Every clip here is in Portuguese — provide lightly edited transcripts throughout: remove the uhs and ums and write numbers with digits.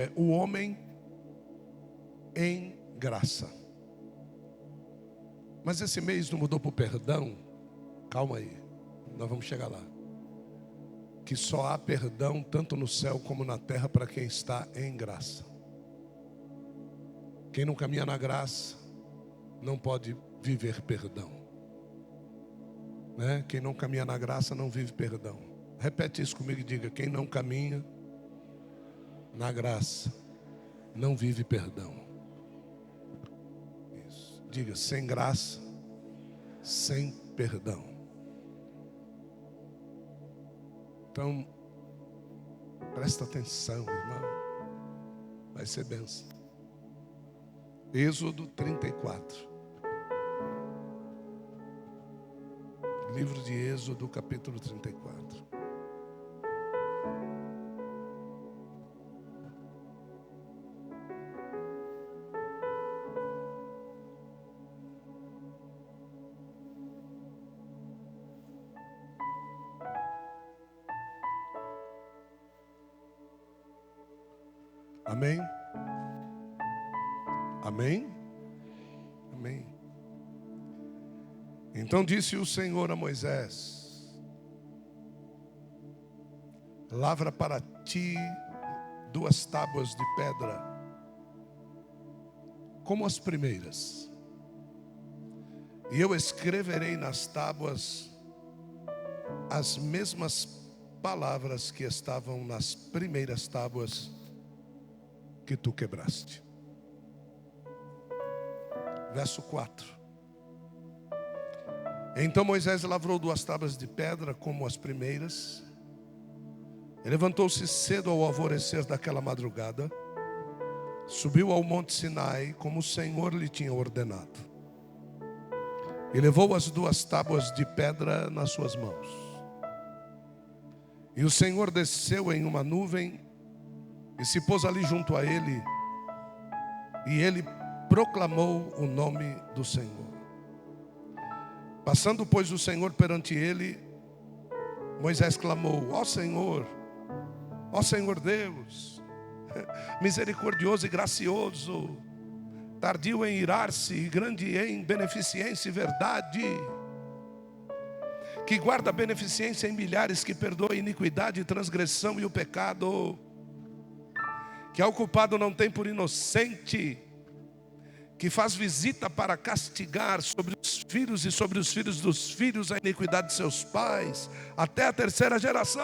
é o homem em graça. Mas esse mês não mudou para o perdão? Calma aí, nós vamos chegar lá. Que só há perdão tanto no céu como na terra para quem está em graça. Quem não caminha na graça não pode viver perdão, né? Quem não caminha na graça não vive perdão. Repete isso comigo e diga: quem não caminha na graça não vive perdão. Isso. Diga: sem graça, sem perdão. Então, presta atenção, irmão. Vai ser bênção. Êxodo 34. Livro de Êxodo, capítulo 34. Amém? Amém? Amém. Então disse o Senhor a Moisés: lavra para ti 2 tábuas de pedra, como as primeiras, e eu escreverei nas tábuas as mesmas palavras que estavam nas primeiras tábuas que tu quebraste. Verso 4. Então Moisés lavrou 2 tábuas de pedra como as primeiras. Ele levantou-se cedo ao alvorecer daquela madrugada, subiu ao monte Sinai como o Senhor lhe tinha ordenado, e levou as 2 tábuas de pedra nas suas mãos. E o Senhor desceu em uma nuvem e se pôs ali junto a ele, e ele proclamou o nome do Senhor. Passando, pois, o Senhor perante ele, Moisés clamou: ó Senhor Deus, misericordioso e gracioso, tardio em irar-se e grande em beneficência e verdade, que guarda beneficência em milhares, que perdoa a iniquidade, transgressão e o pecado, que ao culpado não tem por inocente, que faz visita para castigar sobre os filhos e sobre os filhos dos filhos a iniquidade de seus pais, até a 3ª geração.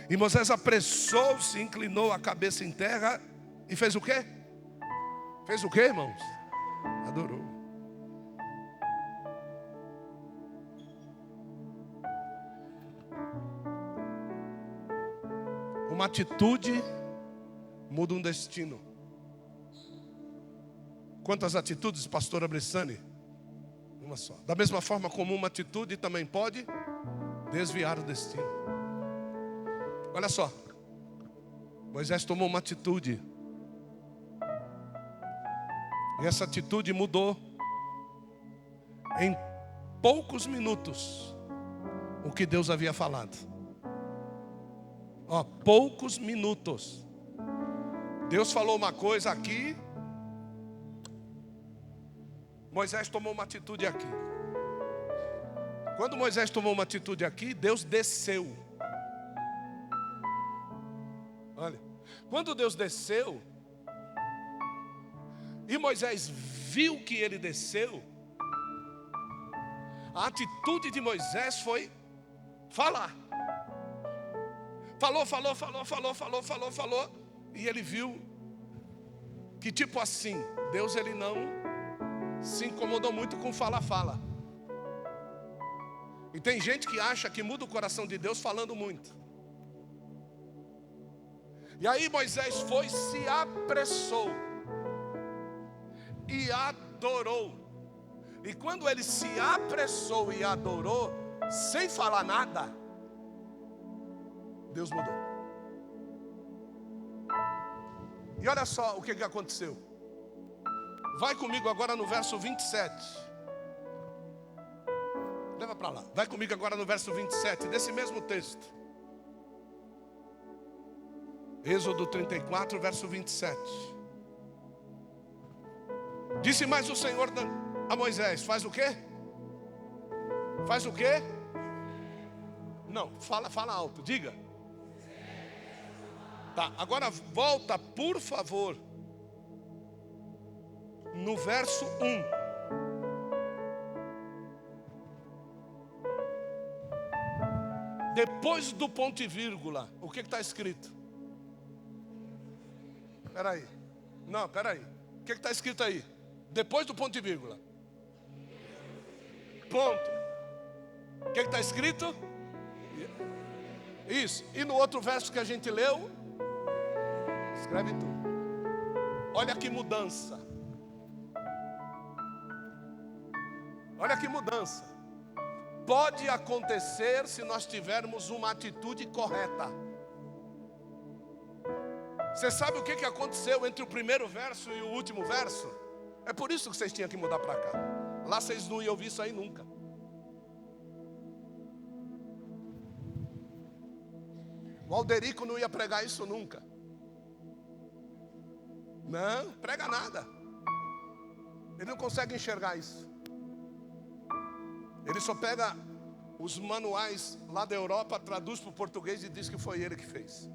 E Moisés apressou-se, inclinou a cabeça em terra e fez o quê? Fez o quê, irmãos? Adorou. Uma atitude muda um destino. Quantas atitudes, pastora Bressani? Uma só. Da mesma forma como uma atitude também pode desviar o destino. Olha só, Moisés tomou uma atitude, e essa atitude mudou em poucos minutos o que Deus havia falado. Poucos minutos. Deus falou uma coisa aqui, Moisés tomou uma atitude aqui. Quando Moisés tomou uma atitude aqui, Deus desceu. Olha, quando Deus desceu e Moisés viu que ele desceu, a atitude de Moisés foi falar. Falou. E ele viu que, tipo assim, Deus ele não se incomodou muito com fala. E tem gente que acha que muda o coração de Deus falando muito. E aí Moisés foi, se apressou e adorou. E quando ele se apressou e adorou, sem falar nada, Deus mudou. E olha só o que aconteceu. Vai comigo agora no verso 27. Leva para lá. Vai comigo agora no verso 27 desse mesmo texto. Êxodo 34, verso 27. Disse mais o Senhor a Moisés: faz o quê? Faz o quê? Não, fala alto, diga. Tá, agora volta, por favor, no verso 1. Depois do ponto e vírgula, o que está escrito? Peraí. Não, peraí. O que está escrito aí? Depois do ponto e vírgula. Ponto. O que está escrito? Isso. E no outro verso que a gente leu, escreve tudo. Olha que mudança. Olha que mudança. Pode acontecer se nós tivermos uma atitude correta. Você sabe o que aconteceu entre o primeiro verso e o último verso? É por isso que vocês tinham que mudar para cá. Lá vocês não iam ouvir isso aí nunca. O Alderico não ia pregar isso nunca. Não, prega nada. Ele não consegue enxergar isso. Ele só pega os manuais lá da Europa, traduz para o português e diz que foi ele que fez.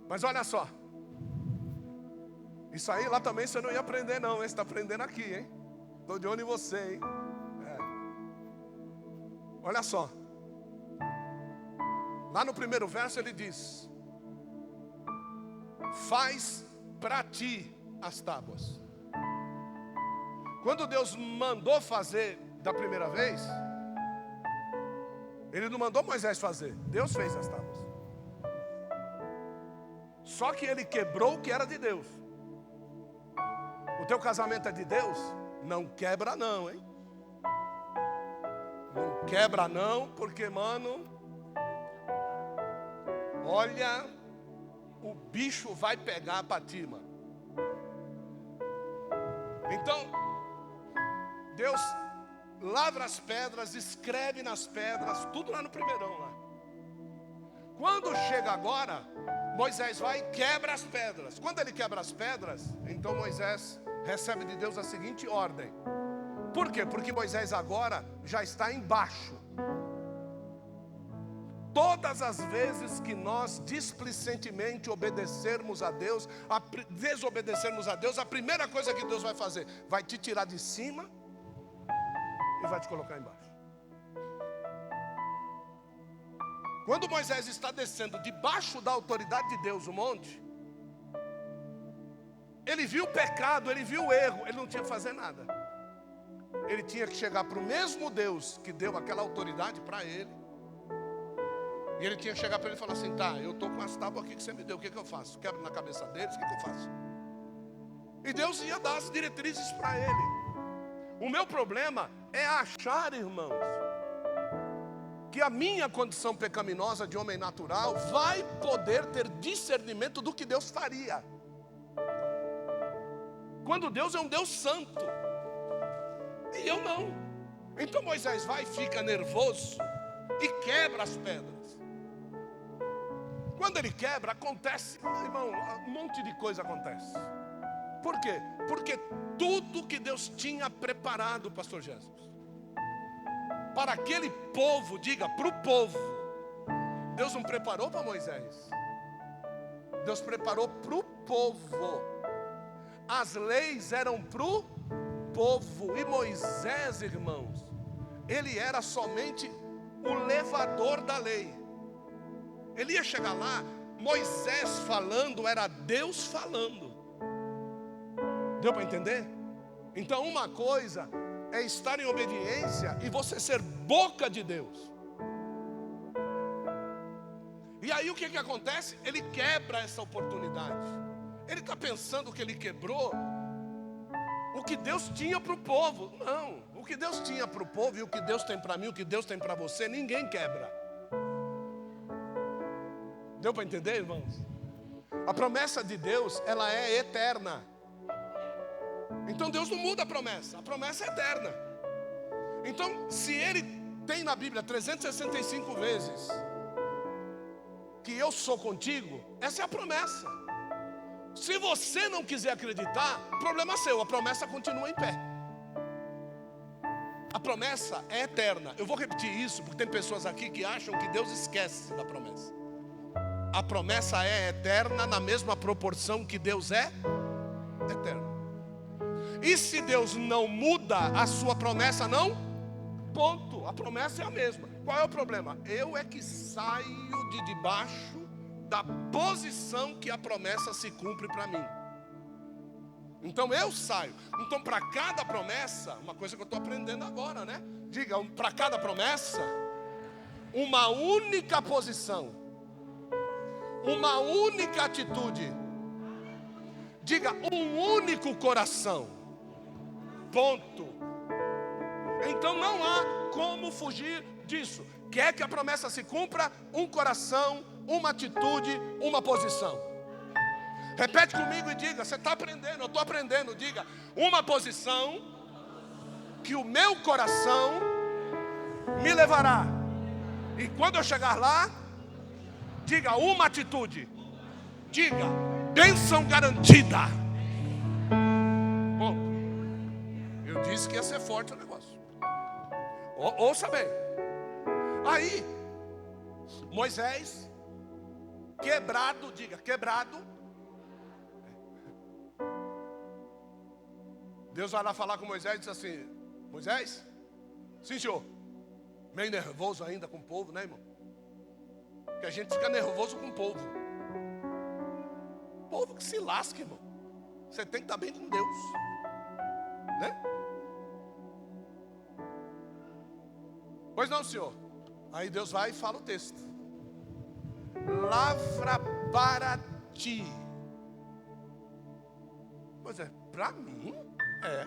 Mas olha só. Isso aí lá também você não ia aprender não, hein? Você está aprendendo aqui, hein? Estou de olho em você, hein? Olha só. Lá no primeiro verso ele diz: faz para ti as tábuas. Quando Deus mandou fazer da primeira vez, Ele não mandou Moisés fazer, Deus fez as tábuas. Só que ele quebrou o que era de Deus. O teu casamento é de Deus? Não quebra não, hein? Não quebra não, porque, mano, olha, o bicho vai pegar para ti, mano. Então, Deus lavra as pedras, escreve nas pedras, tudo lá no primeirão lá. Quando chega agora, Moisés vai e quebra as pedras. Quando ele quebra as pedras, então Moisés recebe de Deus a seguinte ordem. Por quê? Porque Moisés agora já está embaixo. Todas as vezes que nós displicentemente obedecermos a Deus, desobedecermos a Deus, a primeira coisa que Deus vai fazer, vai te tirar de cima e vai te colocar embaixo. Quando Moisés está descendo debaixo da autoridade de Deus o monte, ele viu o pecado, ele viu o erro, ele não tinha que fazer nada. Ele tinha que chegar para o mesmo Deus que deu aquela autoridade para ele. E ele tinha que chegar para ele e falar assim: tá, eu estou com as tábuas aqui que você me deu, o que eu faço? Quebro na cabeça deles, o que eu faço? E Deus ia dar as diretrizes para ele. O meu problema é achar, irmãos, que a minha condição pecaminosa de homem natural vai poder ter discernimento do que Deus faria. Quando Deus é um Deus santo e eu não. Então Moisés vai e fica nervoso e quebra as pedras. Quando ele quebra, acontece, irmão, um monte de coisa acontece. Por quê? Porque tudo que Deus tinha preparado, pastor Jesus, para aquele povo, diga, para o povo, Deus não preparou para Moisés. Deus preparou para o povo. As leis eram para o povo. E Moisés, irmãos, ele era somente o levador da lei. Ele ia chegar lá, Moisés falando era Deus falando. Deu para entender? Então uma coisa é estar em obediência e você ser boca de Deus. E aí o que acontece? Ele quebra essa oportunidade. Ele está pensando que ele quebrou o que Deus tinha para o povo. Não, o que Deus tinha para o povo e o que Deus tem para mim, o que Deus tem para você, ninguém quebra. Deu para entender, irmãos? A promessa de Deus, ela é eterna. Então Deus não muda a promessa é eterna. Então, se Ele tem na Bíblia 365 vezes que eu sou contigo, essa é a promessa. Se você não quiser acreditar, problema seu, a promessa continua em pé. A promessa é eterna. Eu vou repetir isso, porque tem pessoas aqui que acham que Deus esquece da promessa. A promessa é eterna na mesma proporção que Deus é eterno. E se Deus não muda, a sua promessa não? Ponto. A promessa é a mesma. Qual é o problema? Eu é que saio de debaixo da posição que a promessa se cumpre para mim. Então eu saio. Então para cada promessa, uma coisa que eu estou aprendendo agora, né? Diga, para cada promessa, uma única posição, uma única atitude. Diga, um único coração. Ponto. Então não há como fugir disso. Quer que a promessa se cumpra? Um coração, uma atitude, uma posição. Repete comigo e diga, você está aprendendo, eu estou aprendendo. Diga, uma posição que o meu coração me levará. E quando eu chegar lá, diga, uma atitude. Diga, bênção garantida. Bom, eu disse que ia ser forte o negócio. Ouça bem. Aí, Moisés, quebrado, diga, quebrado. Deus vai lá falar com Moisés e diz assim: Moisés, sim senhor, meio nervoso ainda com o povo, né, irmão? Porque a gente fica nervoso com o povo. Povo que se lasca, irmão. Você tem que estar bem com Deus, né? Pois não, senhor. Aí Deus vai e fala o texto: lavra para ti. Pois é, para mim? É,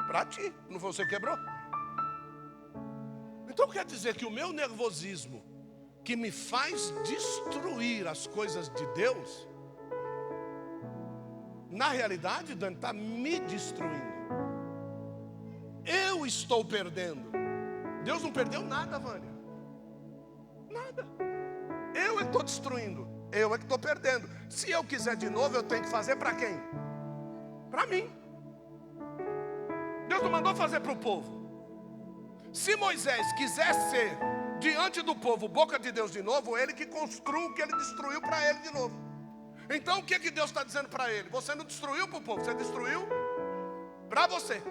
para ti. Não foi você que quebrou? Então quer dizer que o meu nervosismo, que me faz destruir as coisas de Deus, na realidade, Dani, está me destruindo. Eu estou perdendo. Deus não perdeu nada, Vânia. Nada. Eu é que estou destruindo. Eu é que estou perdendo. Se eu quiser de novo, eu tenho que fazer para quem? Para mim. Deus não mandou fazer para o povo. Se Moisés quiser ser diante do povo boca de Deus de novo, ele que construa o que ele destruiu para ele de novo. Então o que Deus está dizendo para ele? Você não destruiu para o povo, você destruiu para você.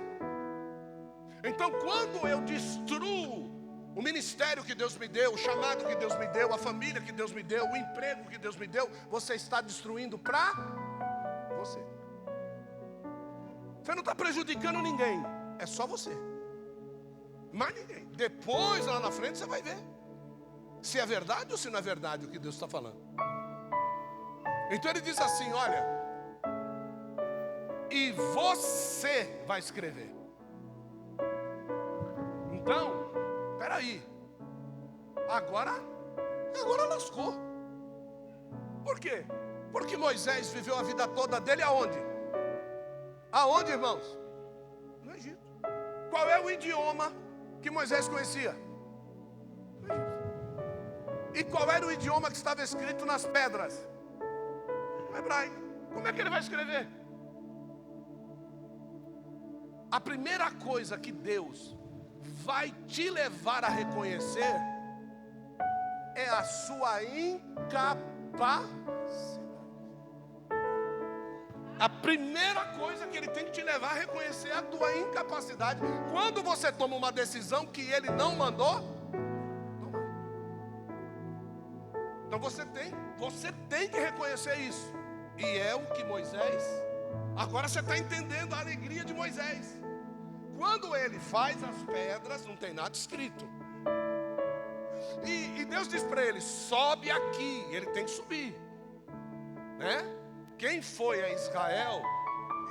Então quando eu destruo o ministério que Deus me deu, o chamado que Deus me deu, a família que Deus me deu, o emprego que Deus me deu, você está destruindo para você. Você não está prejudicando ninguém, é só você. Mais ninguém. Depois, lá na frente, você vai ver se é verdade ou se não é verdade o que Deus está falando. Então ele diz assim, olha, e você vai escrever. Então, peraí, agora lascou. Por quê? Porque Moisés viveu a vida toda dele aonde? Aonde, irmãos? No Egito. Qual é o idioma que Moisés conhecia? No Egito. E qual era o idioma que estava escrito nas pedras? O hebraico. Como é que ele vai escrever? A primeira coisa que Deus vai te levar a reconhecer é a sua incapacidade. A primeira coisa que ele tem que te levar a reconhecer é a tua incapacidade. Quando você toma uma decisão que ele não mandou, então você tem que reconhecer isso. E é o que Moisés, agora você está entendendo a alegria de Moisés. Quando ele faz as pedras, não tem nada escrito. E Deus diz para ele, sobe aqui. Ele tem que subir, né? Quem foi a Israel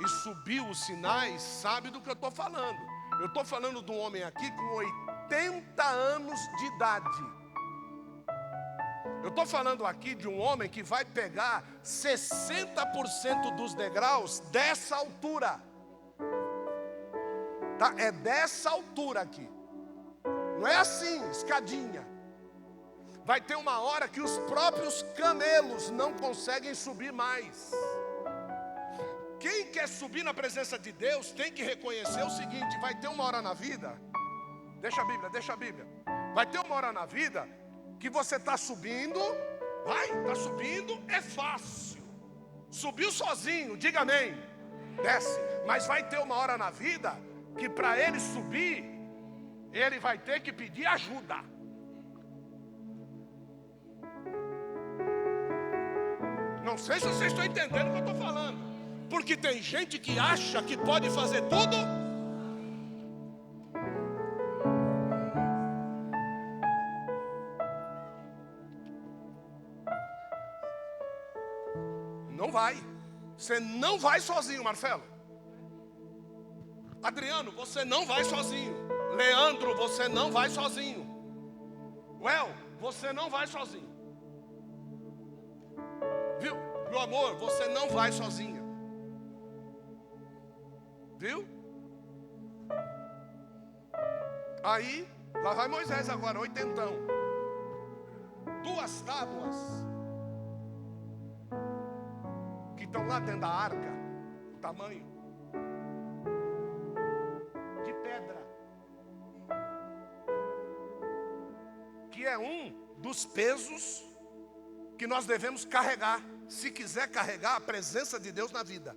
e subiu os Sinai sabe do que eu estou falando. Eu estou falando de um homem aqui com 80 anos de idade. Eu estou falando aqui de um homem que vai pegar 60% dos degraus dessa altura. Tá? É dessa altura aqui. Não é assim, escadinha. vai ter uma hora que os próprios camelos não conseguem subir mais. Quem quer subir na presença de Deus tem que reconhecer o seguinte: vai ter uma hora na vida, deixa a Bíblia. Vai ter uma hora na vida que você está subindo, está subindo, é fácil. Subiu sozinho, diga amém, desce. Mas vai ter uma hora na vida que para ele subir, ele vai ter que pedir ajuda. Não sei se vocês estão entendendo o que eu estou falando. Porque tem gente que acha que pode fazer tudo. Não vai. Você não vai sozinho, Marcelo. Adriano, você não vai sozinho. Leandro, você não vai sozinho. Well, você não vai sozinho. Viu? Meu amor, você não vai sozinha. Viu? Aí, lá vai Moisés agora, 80. 2 tábuas que estão lá dentro da arca, o tamanho de pedra, que é um dos pesos que nós devemos carregar, se quiser carregar a presença de Deus na vida.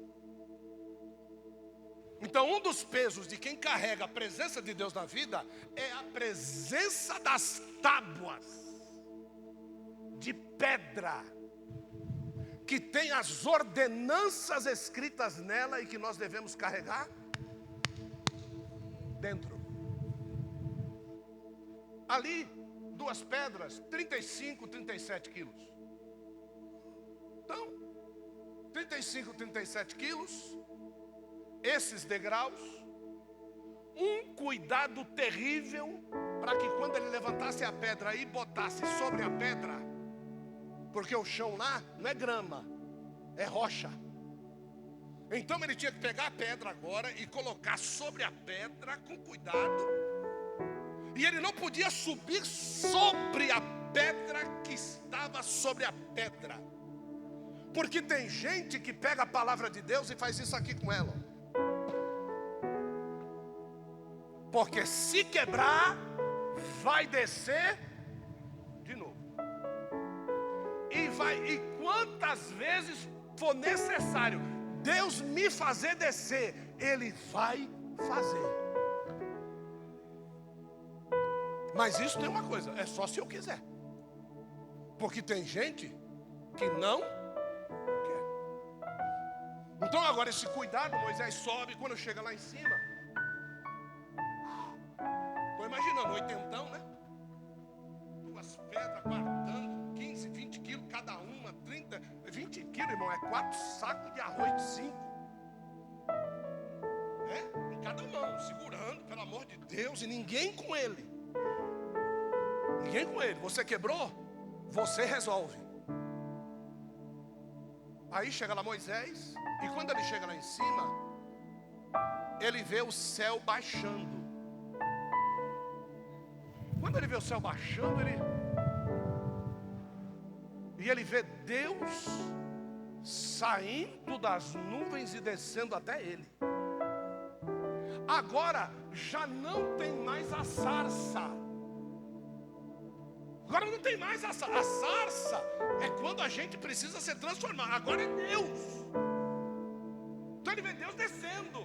Então, um dos pesos de quem carrega a presença de Deus na vida é a presença das tábuas de pedra, que tem as ordenanças escritas nela e que nós devemos carregar dentro. Ali, 2 pedras, 35, 37 quilos. Então, 35, 37 quilos. Esses degraus, um cuidado terrível para que quando ele levantasse a pedra e botasse sobre a pedra, porque o chão lá não é grama, é rocha. Então ele tinha que pegar a pedra agora e colocar sobre a pedra com cuidado. E ele não podia subir sobre a pedra que estava sobre a pedra. Porque tem gente que pega a palavra de Deus e faz isso aqui com ela. Porque se quebrar, vai descer de novo. E quantas vezes for necessário Deus me fazer descer, Ele vai fazer. Mas isso tem uma coisa, é só se eu quiser. Porque tem gente que não quer. Então agora esse cuidado, Moisés sobe, quando chega lá em cima, estou imaginando, 80, né? 2 pedras guardando 15, 20 quilos cada uma, 30, 20 quilos, irmão, é 4 sacos de arroz de 5. Em cada mão, segurando, pelo amor de Deus, e ninguém com ele. Ninguém com ele. Você quebrou? Você resolve. Aí chega lá Moisés, e quando ele chega lá em cima, ele vê o céu baixando. Quando ele vê o céu baixando, ele vê Deus saindo das nuvens e descendo até ele. Agora já não tem mais a sarça. Agora não tem mais a sarça. É quando a gente precisa ser transformado. Agora é Deus. Então ele vê Deus descendo.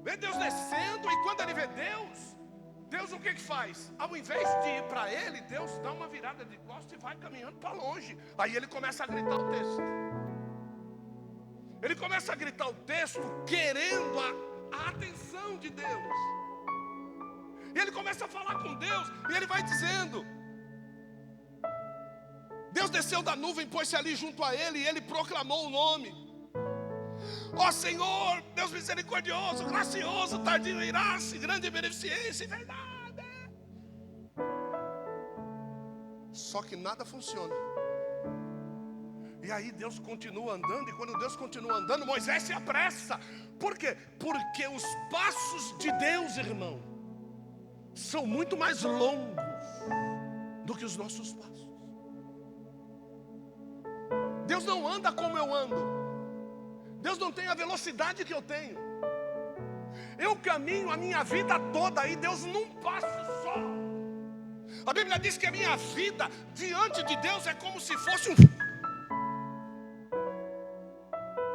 Vê Deus descendo, e quando ele vê Deus o que faz? Ao invés de ir para ele, Deus dá uma virada de costas e vai caminhando para longe. Aí ele começa a gritar o texto. Ele começa a gritar o texto querendo a atenção de Deus. E ele começa a falar com Deus, e ele vai dizendo: Deus desceu da nuvem, pôs-se ali junto a ele, e ele proclamou o nome. Ó Senhor, Deus misericordioso, gracioso, tardio em ira-se, grande em beneficência e verdade. Só que nada funciona. E aí Deus continua andando, e quando Deus continua andando, Moisés se apressa. Por quê? Porque os passos de Deus, irmão, são muito mais longos do que os nossos passos. Deus não anda como eu ando. Deus não tem a velocidade que eu tenho. Eu caminho a minha vida toda e Deus num passo só. A Bíblia diz que a minha vida diante de Deus é como se fosse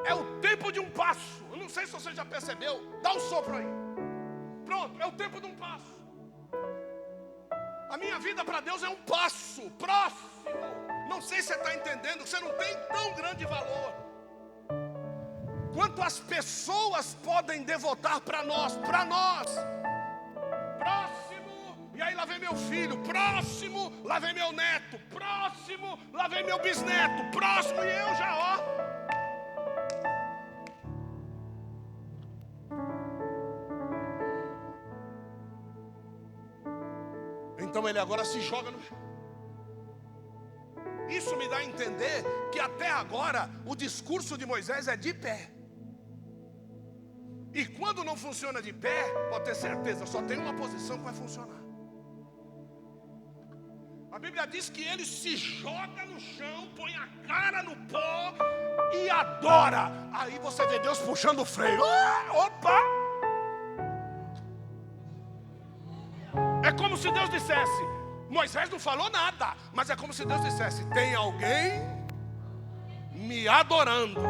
é o tempo de um passo. Eu não sei se você já percebeu. Dá um sopro aí. Pronto, é o tempo de um passo. A minha vida para Deus é um passo próximo. Não sei se você está entendendo que você não tem tão grande valor quanto as pessoas podem devotar para nós. Próximo, e aí lá vem meu filho. Próximo, lá vem meu neto. Próximo, lá vem meu bisneto. Próximo, e eu já, ó. Então ele agora se joga no chão. Isso me dá a entender que até agora o discurso de Moisés é de pé. E quando não funciona de pé, pode ter certeza, só tem uma posição que vai funcionar. A Bíblia diz que ele se joga no chão, põe a cara no pó e adora. Aí você vê Deus puxando o freio. Opa! É como se Deus dissesse, Moisés não falou nada, mas é como se Deus dissesse, tem alguém me adorando.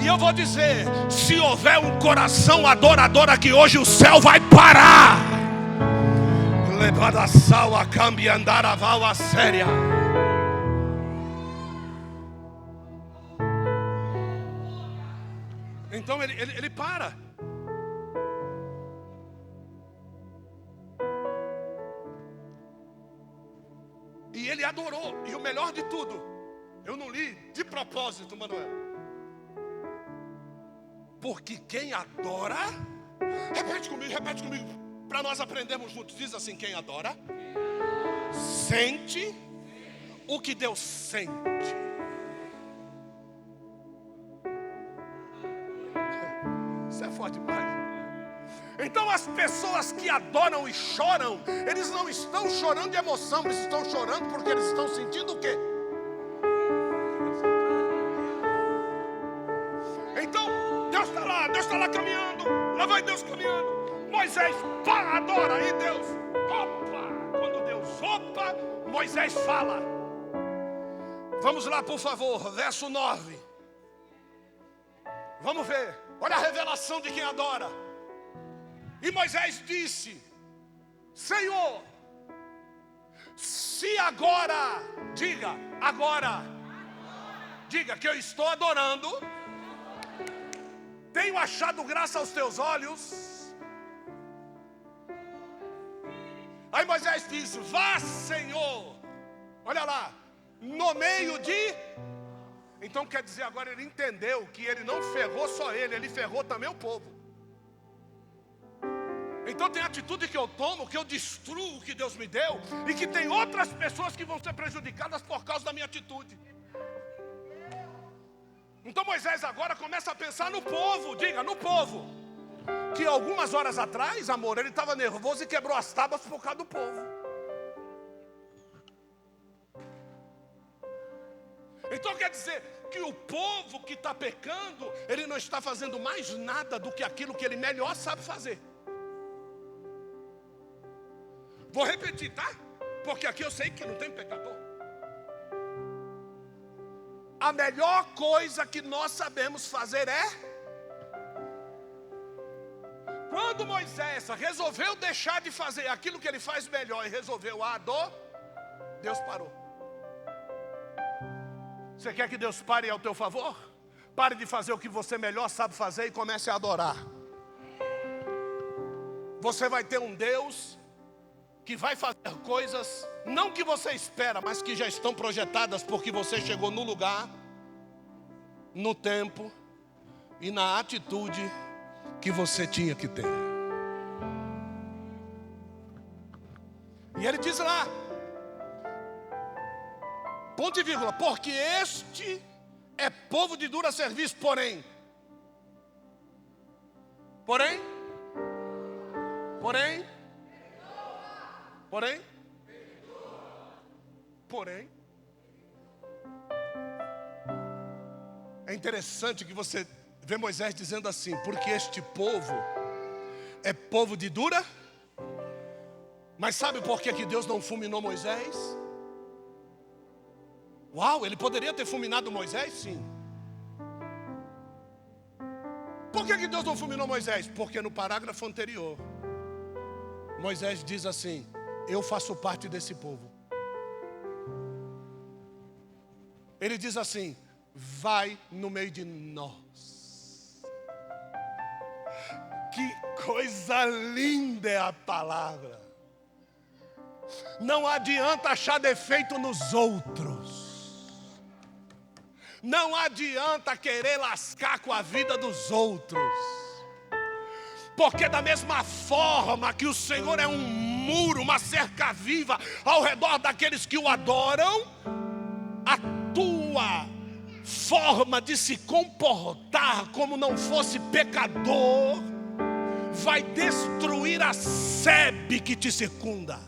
E eu vou dizer, se houver um coração adorador aqui hoje, o céu vai parar. Levada a sal a câmbio andar a val a séria. Então ele para. E ele adorou. E o melhor de tudo, eu não li de propósito, Manuel. Porque quem adora, repete comigo, para nós aprendermos juntos. Diz assim: quem adora, sente o que Deus sente. Isso é forte demais. Então as pessoas que adoram e choram, eles não estão chorando de emoção, eles estão chorando porque eles estão sentindo o quê? Então Deus está lá caminhando, lá vai Deus caminhando. Moisés, pá, adora, e Deus, opa, quando Deus opa, Moisés fala. Vamos lá, por favor, verso 9. Vamos ver. Olha a revelação de quem adora. E Moisés disse: Senhor, se agora, diga que eu estou adorando, tenho achado graça aos teus olhos. Aí Moisés disse: vá, Senhor, olha lá, no meio de... Então quer dizer, agora ele entendeu que ele não ferrou só ele ferrou também o povo. Então tem atitude que eu tomo, que eu destruo o que Deus me deu, e que tem outras pessoas que vão ser prejudicadas por causa da minha atitude. Então Moisés agora começa a pensar no povo, diga, no povo. Que algumas horas atrás, amor, ele estava nervoso e quebrou as tábuas por causa do povo. Então quer dizer que o povo que está pecando, ele não está fazendo mais nada do que aquilo que ele melhor sabe fazer. Vou repetir, tá? Porque aqui eu sei que não tem pecador. A melhor coisa que nós sabemos fazer é... Quando Moisés resolveu deixar de fazer aquilo que ele faz melhor e resolveu adorar, Deus parou. Você quer que Deus pare ao teu favor? Pare de fazer o que você melhor sabe fazer e comece a adorar. Você vai ter um Deus que vai fazer coisas, não que você espera, mas que já estão projetadas, porque você chegou no lugar, no tempo e na atitude que você tinha que ter. E ele diz lá, ponto e vírgula, porque este é povo de dura serviço, porém, Porém, é interessante que você vê Moisés dizendo assim: porque este povo é povo de dura. Mas sabe por que Deus não fulminou Moisés? Uau, ele poderia ter fulminado Moisés? Sim. Por que Deus não fulminou Moisés? Porque no parágrafo anterior, Moisés diz assim: eu faço parte desse povo. Ele diz assim: vai no meio de nós. Que coisa linda é a palavra. Não adianta achar defeito nos outros. Não adianta querer lascar com a vida dos outros. Porque da mesma forma que o Senhor é um muro, uma cerca viva ao redor daqueles que o adoram, a tua forma de se comportar como não fosse pecador vai destruir a sebe que te circunda.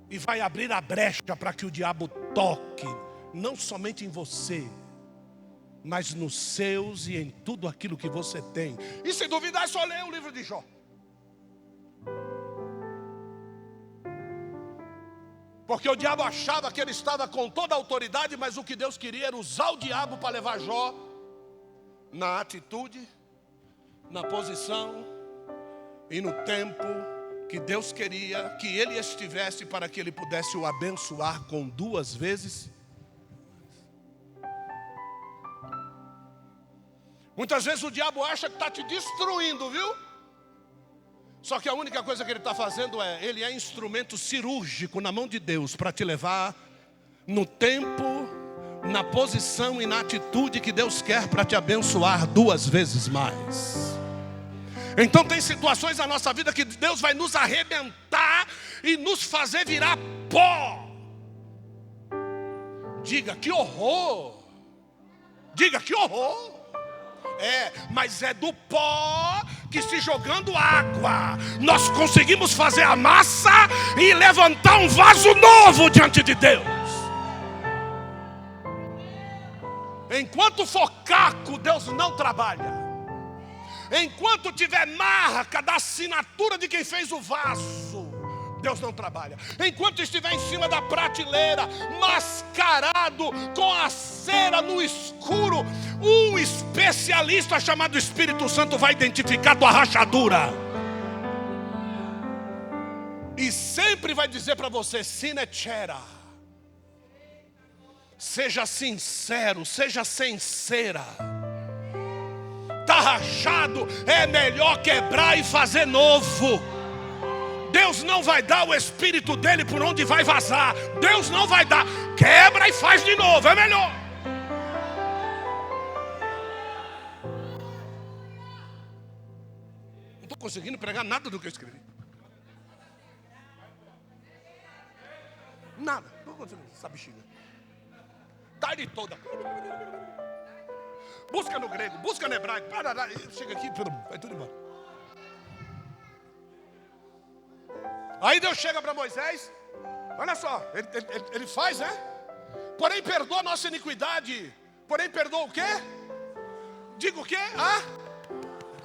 E vai abrir a brecha para que o diabo toque, não somente em você, mas nos seus e em tudo aquilo que você tem. E se duvidar, é só ler o livro de Jó. Porque o diabo achava que ele estava com toda a autoridade, mas o que Deus queria era usar o diabo para levar Jó na atitude, na posição e no tempo que Deus queria que ele estivesse para que ele pudesse o abençoar com 2 vezes. Muitas vezes o diabo acha que está te destruindo, viu? Só que a única coisa que ele está fazendo ele é instrumento cirúrgico na mão de Deus para te levar no tempo, na posição e na atitude que Deus quer para te abençoar 2 vezes mais. Então tem situações na nossa vida que Deus vai nos arrebentar e nos fazer virar pó. Diga, que horror! Diga, que horror! Mas é do pó que, se jogando água, nós conseguimos fazer a massa e levantar um vaso novo diante de Deus. Enquanto for caco, Deus não trabalha. Enquanto tiver marca da assinatura de quem fez o vaso, Deus não trabalha. Enquanto estiver em cima da prateleira, mascarado com a cera no escuro, um especialista chamado Espírito Santo vai identificar tua rachadura. E sempre vai dizer para você: sinecera. Seja sincero, seja sincera. Está rachado, é melhor quebrar e fazer novo. Deus não vai dar o Espírito dele por onde vai vazar. Deus não vai dar. Quebra e faz de novo, é melhor. Não estou conseguindo pregar nada do que eu escrevi. Nada, não estou conseguindo, essa bexiga. Tarde toda. Busca no grego, busca no hebraico. Chega aqui, vai tudo embora. Aí Deus chega para Moisés. Olha só, ele faz, né? Porém perdoa a nossa iniquidade. Porém perdoa o quê? Diga o quê?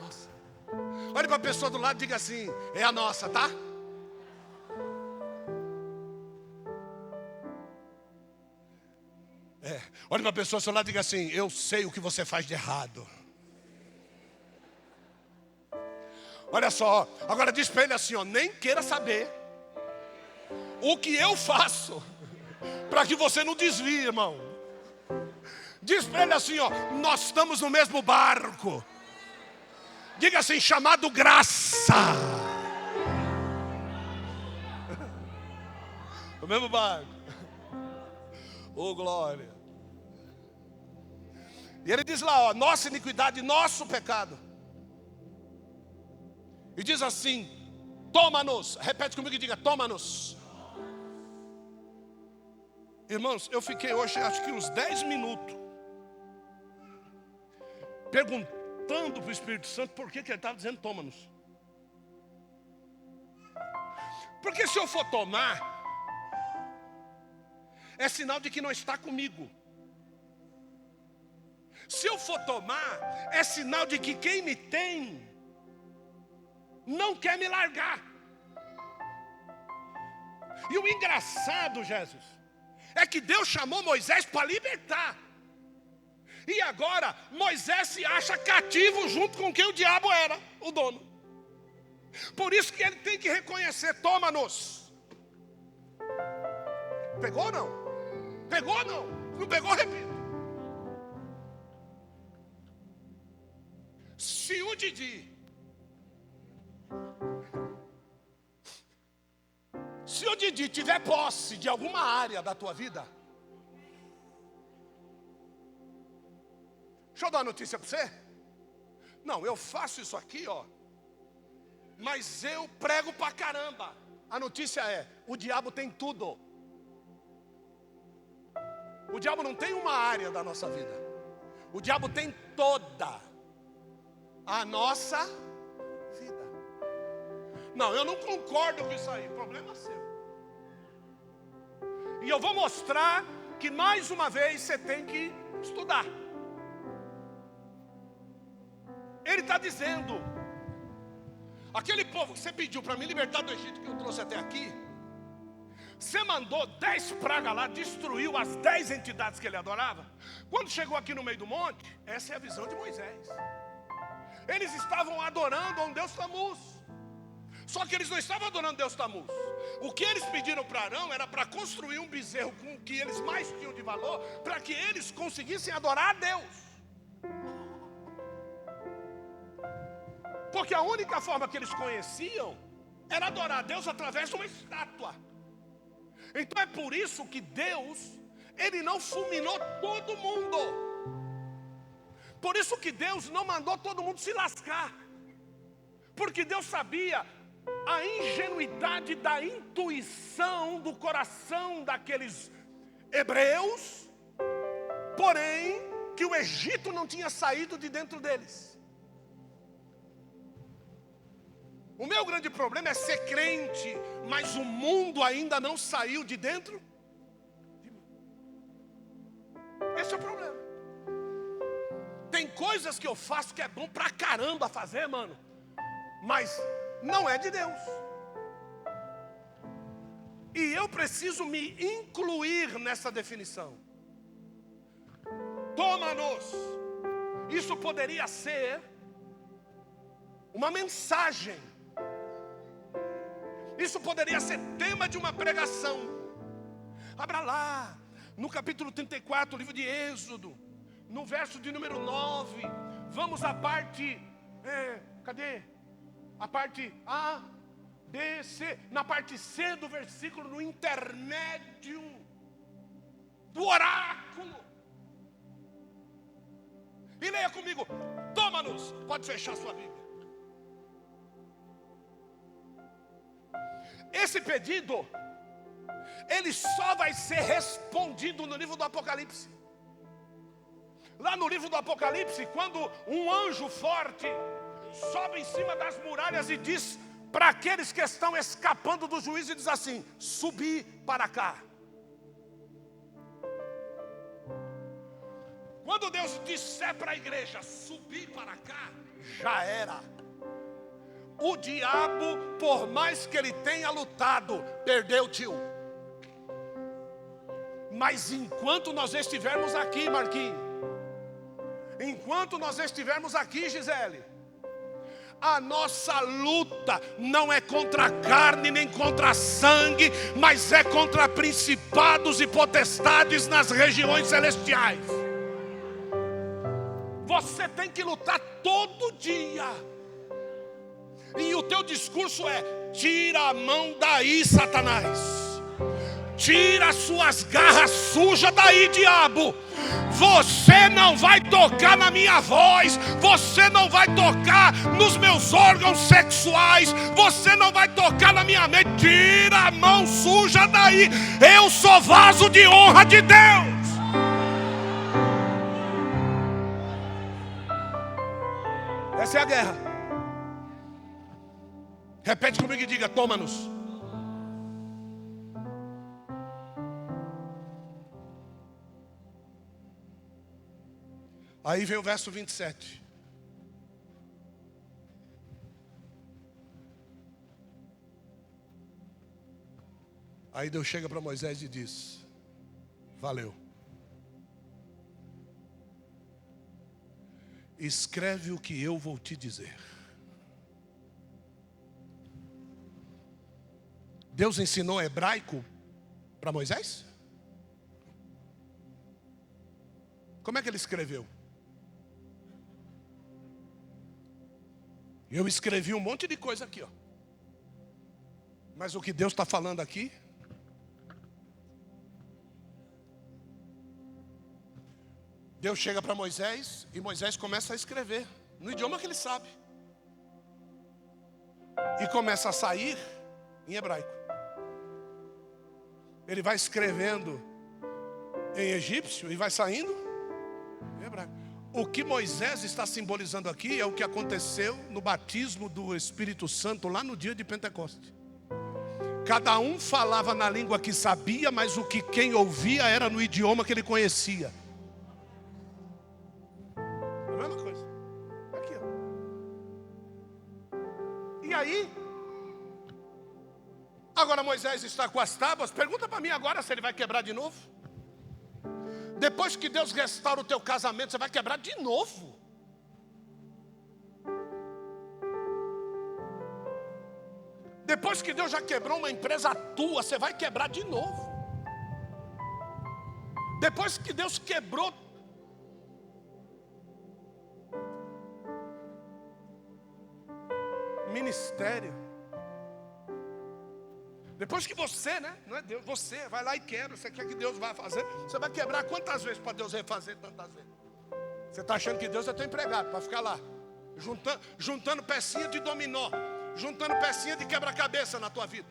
Nossa. Olha para a pessoa do lado e diga assim: é a nossa, tá? Olha para a pessoa do seu lado e diga assim: eu sei o que você faz de errado. Olha só, agora diz para ele assim: nem queira saber o que eu faço para que você não desvie, irmão. Diz para ele assim: nós estamos no mesmo barco. Diga assim: chamado graça. O mesmo barco. Oh, glória. E ele diz lá, nossa iniquidade, nosso pecado. E diz assim: toma-nos. Repete comigo e diga: toma-nos. Irmãos, eu fiquei hoje acho que uns 10 minutos perguntando para o Espírito Santo por que ele estava dizendo toma-nos. Porque se eu for tomar, é sinal de que não está comigo. Se eu for tomar, é sinal de que quem me tem não quer me largar. E o engraçado, Jesus, é que Deus chamou Moisés para libertar. E agora Moisés se acha cativo junto com quem o diabo era, o dono. Por isso que ele tem que reconhecer: toma-nos. Pegou ou não? Pegou ou não? Não pegou, repita. Se o Didi, tiver posse de alguma área da tua vida, deixa eu dar uma notícia para você. Não, eu faço isso aqui, ó, mas eu prego pra caramba. A notícia é: o diabo tem tudo. O diabo não tem uma área da nossa vida. O diabo tem toda a nossa vida. Não, eu não concordo com isso aí. Problema seu. E eu vou mostrar que mais uma vez você tem que estudar. Ele está dizendo: aquele povo que você pediu para me libertar do Egito, que eu trouxe até aqui, você mandou 10 pragas lá, destruiu as 10 entidades que ele adorava. Quando chegou aqui no meio do monte, essa é a visão de Moisés. Eles estavam adorando a um Deus Tamuz. Só que eles não estavam adorando Deus Tamuz. O que eles pediram para Arão era para construir um bezerro com o que eles mais tinham de valor, para que eles conseguissem adorar a Deus. Porque a única forma que eles conheciam era adorar a Deus através de uma estátua. Então é por isso que Deus, Ele não fulminou todo mundo. Por isso que Deus não mandou todo mundo se lascar. Porque Deus sabia a ingenuidade da intuição do coração daqueles hebreus, porém que o Egito não tinha saído de dentro deles. O meu grande problema é ser crente, mas o mundo ainda não saiu de dentro de mim. Esse é o problema. Tem coisas que eu faço que é bom pra caramba fazer, mano, mas não é de Deus. E eu preciso me incluir nessa definição. Toma-nos. Isso poderia ser uma mensagem. Isso poderia ser tema de uma pregação. Abra lá, no capítulo 34, livro de Êxodo, no verso de número 9. Vamos à parte, cadê? A parte A, B, C. Na parte C do versículo, no intermédio do oráculo. E leia comigo: toma-nos. Pode fechar sua Bíblia. Esse pedido, ele só vai ser respondido no livro do Apocalipse. Lá no livro do Apocalipse, quando um anjo forte sobe em cima das muralhas e diz para aqueles que estão escapando do juízo, e diz assim: subi para cá. Quando Deus disser para a igreja subir para cá, já era. O diabo, por mais que ele tenha lutado, perdeu, tio. Mas enquanto nós estivermos aqui, Marquinhos, enquanto nós estivermos aqui, Gisele, a nossa luta não é contra a carne nem contra a sangue, mas é contra principados e potestades nas regiões celestiais. Você tem que lutar todo dia. E o teu discurso é: tira a mão daí, Satanás. Tira as suas garras sujas daí, diabo. Você não vai tocar na minha voz. Você não vai tocar nos meus órgãos sexuais. Você não vai tocar na minha mente. Tira a mão suja daí. Eu sou vaso de honra de Deus. Essa é a guerra. Repete comigo e diga: toma-nos. Aí vem o verso 27. Aí Deus chega para Moisés e diz: valeu. Escreve o que eu vou te dizer. Deus ensinou hebraico para Moisés? Como é que ele escreveu? Eu escrevi um monte de coisa aqui, ó. Mas o que Deus está falando aqui, Deus chega para Moisés e Moisés começa a escrever no idioma que ele sabe. E começa a sair em hebraico. Ele vai escrevendo em egípcio e vai saindo em hebraico. O que Moisés está simbolizando aqui é o que aconteceu no batismo do Espírito Santo lá no dia de Pentecostes. Cada um falava na língua que sabia, mas o que quem ouvia era no idioma que ele conhecia. A mesma coisa. Aqui, ó. E aí, agora Moisés está com as tábuas. Pergunta para mim agora se ele vai quebrar de novo. Depois que Deus restaura o teu casamento, você vai quebrar de novo. Depois que Deus já quebrou uma empresa tua, você vai quebrar de novo. Depois que Deus quebrou ministério, depois que você, né? Não é Deus, você vai lá e quebra. Você quer que Deus vá fazer? Você vai quebrar quantas vezes para Deus refazer tantas vezes? Você está achando que Deus é teu empregado para ficar lá juntando pecinha de dominó, juntando pecinha de quebra-cabeça na tua vida.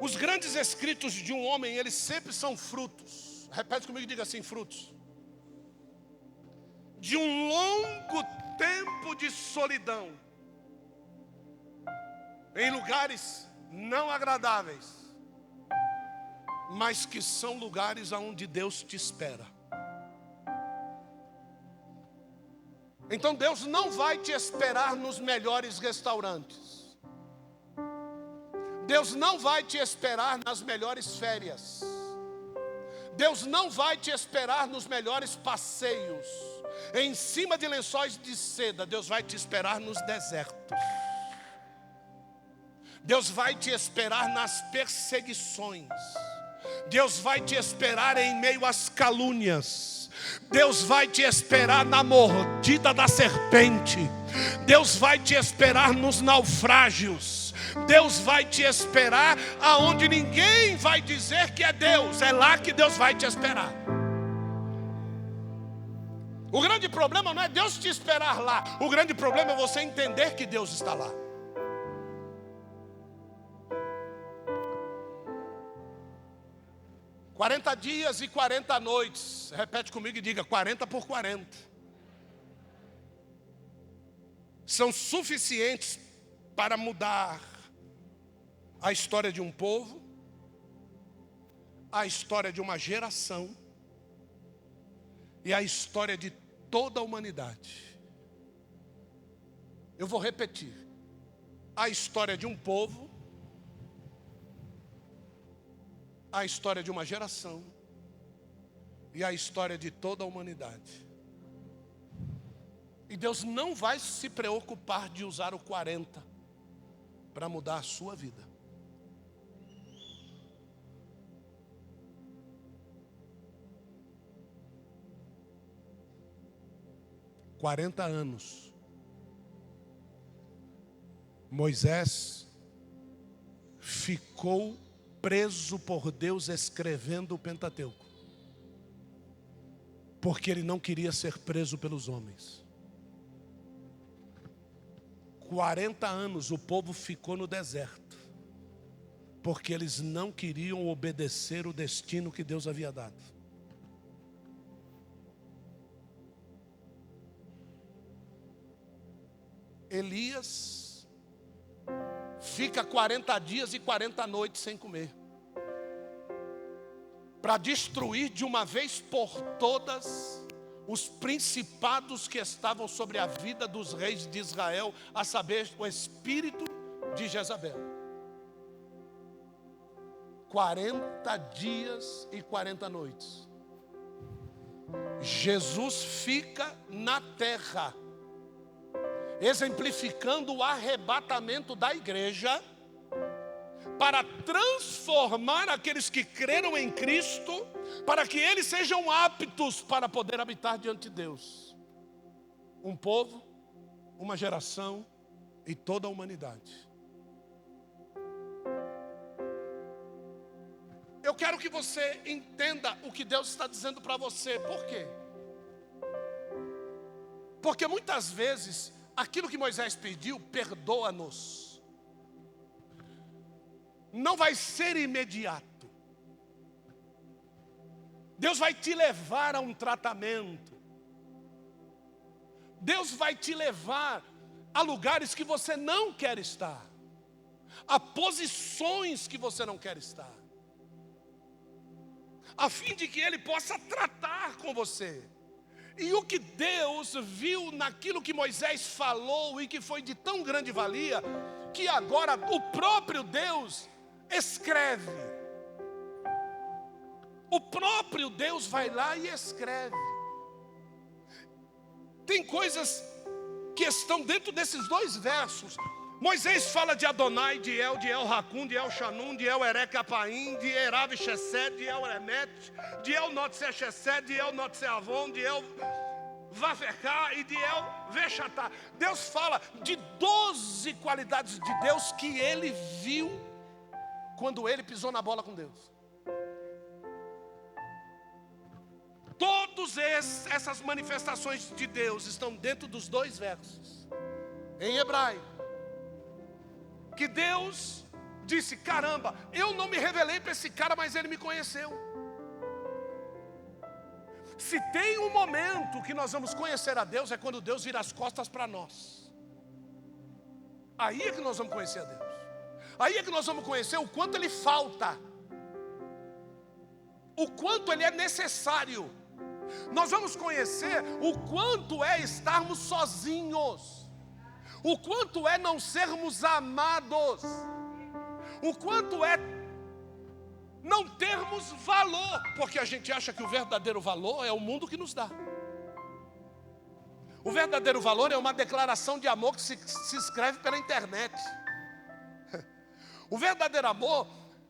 Os grandes escritos de um homem, eles sempre são frutos. Repete comigo e diga assim: frutos de um longo tempo de solidão, em lugares não agradáveis, mas que são lugares onde Deus te espera. Então Deus não vai te esperar nos melhores restaurantes. Deus não vai te esperar nas melhores férias. Deus não vai te esperar nos melhores passeios, em cima de lençóis de seda. Deus vai te esperar nos desertos. Deus vai te esperar nas perseguições. Deus vai te esperar em meio às calúnias. Deus vai te esperar na mordida da serpente. Deus vai te esperar nos naufrágios. Deus vai te esperar aonde ninguém vai dizer que é Deus. É lá que Deus vai te esperar. O grande problema não é Deus te esperar lá. O grande problema é você entender que Deus está lá. "40 dias e 40 noites. Repete comigo e diga: 40 por 40. São suficientes para mudar a história de um povo, a história de uma geração e a história de toda a humanidade. Eu vou repetir: a história de um povo, a história de uma geração e a história de toda a humanidade. E Deus não vai se preocupar de usar o 40 para mudar a sua vida. "40 anos. Moisés ficou preso por Deus escrevendo o Pentateuco, porque ele não queria ser preso pelos homens. 40 anos o povo ficou no deserto, porque eles não queriam obedecer o destino que Deus havia dado. Elias fica 40 dias e 40 noites sem comer, para destruir de uma vez por todas os principados que estavam sobre a vida dos reis de Israel, a saber, o espírito de Jezabel. 40 dias e 40 noites. Jesus fica na terra, exemplificando o arrebatamento da igreja, para transformar aqueles que creram em Cristo, para que eles sejam aptos para poder habitar diante de Deus. Um povo, uma geração e toda a humanidade. Eu quero que você entenda o que Deus está dizendo para você. Por quê? Porque muitas vezes aquilo que Moisés pediu, perdoa-nos, não vai ser imediato. Deus vai te levar a um tratamento. Deus vai te levar a lugares que você não quer estar, a posições que você não quer estar, a fim de que Ele possa tratar com você. E o que Deus viu naquilo que Moisés falou e que foi de tão grande valia, que agora o próprio Deus escreve. O próprio Deus vai lá e escreve. Tem coisas que estão dentro desses dois versos. Moisés fala de Adonai, de El Racum, de El Shanum, de El Erec Apaim, de Erav Shesed, de El Emet, de El Notse Shesed, de El Notse Avon, de El Vavecá e de El Vechatá. Deus fala de 12 qualidades de Deus que ele viu quando ele pisou na bola com Deus. Todas essas manifestações de Deus estão dentro dos dois versos, em hebraico. Que Deus disse: caramba, eu não me revelei para esse cara, mas ele me conheceu. Se tem um momento que nós vamos conhecer a Deus, é quando Deus vira as costas para nós. Aí é que nós vamos conhecer a Deus. Aí é que nós vamos conhecer o quanto Ele falta, o quanto Ele é necessário. Nós vamos conhecer o quanto é estarmos sozinhos, o quanto é não sermos amados, o quanto é não termos valor, porque a gente acha que o verdadeiro valor é o mundo que nos dá. O verdadeiro valor é uma declaração de amor que se escreve pela internet. O verdadeiro amor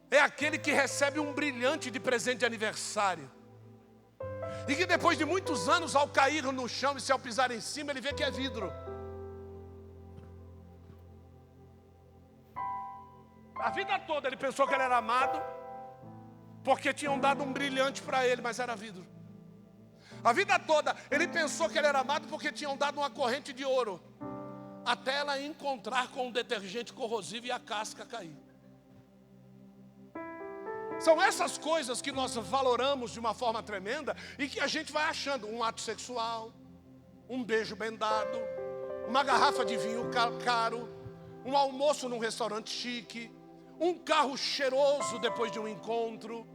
é aquele que recebe um brilhante de presente de aniversário, e que depois de muitos anos, ao cair no chão e se ao pisar em cima, ele vê que é vidro. A vida toda ele pensou que ele era amado, porque tinham dado um brilhante para ele, mas era vidro. A vida toda ele pensou que ele era amado porque tinham dado uma corrente de ouro, até ela encontrar com um detergente corrosivo e a casca cair. São essas coisas que nós valoramos de uma forma tremenda e que a gente vai achando um ato sexual, um beijo bem dado, uma garrafa de vinho caro, um almoço num restaurante chique, um carro cheiroso depois de um encontro.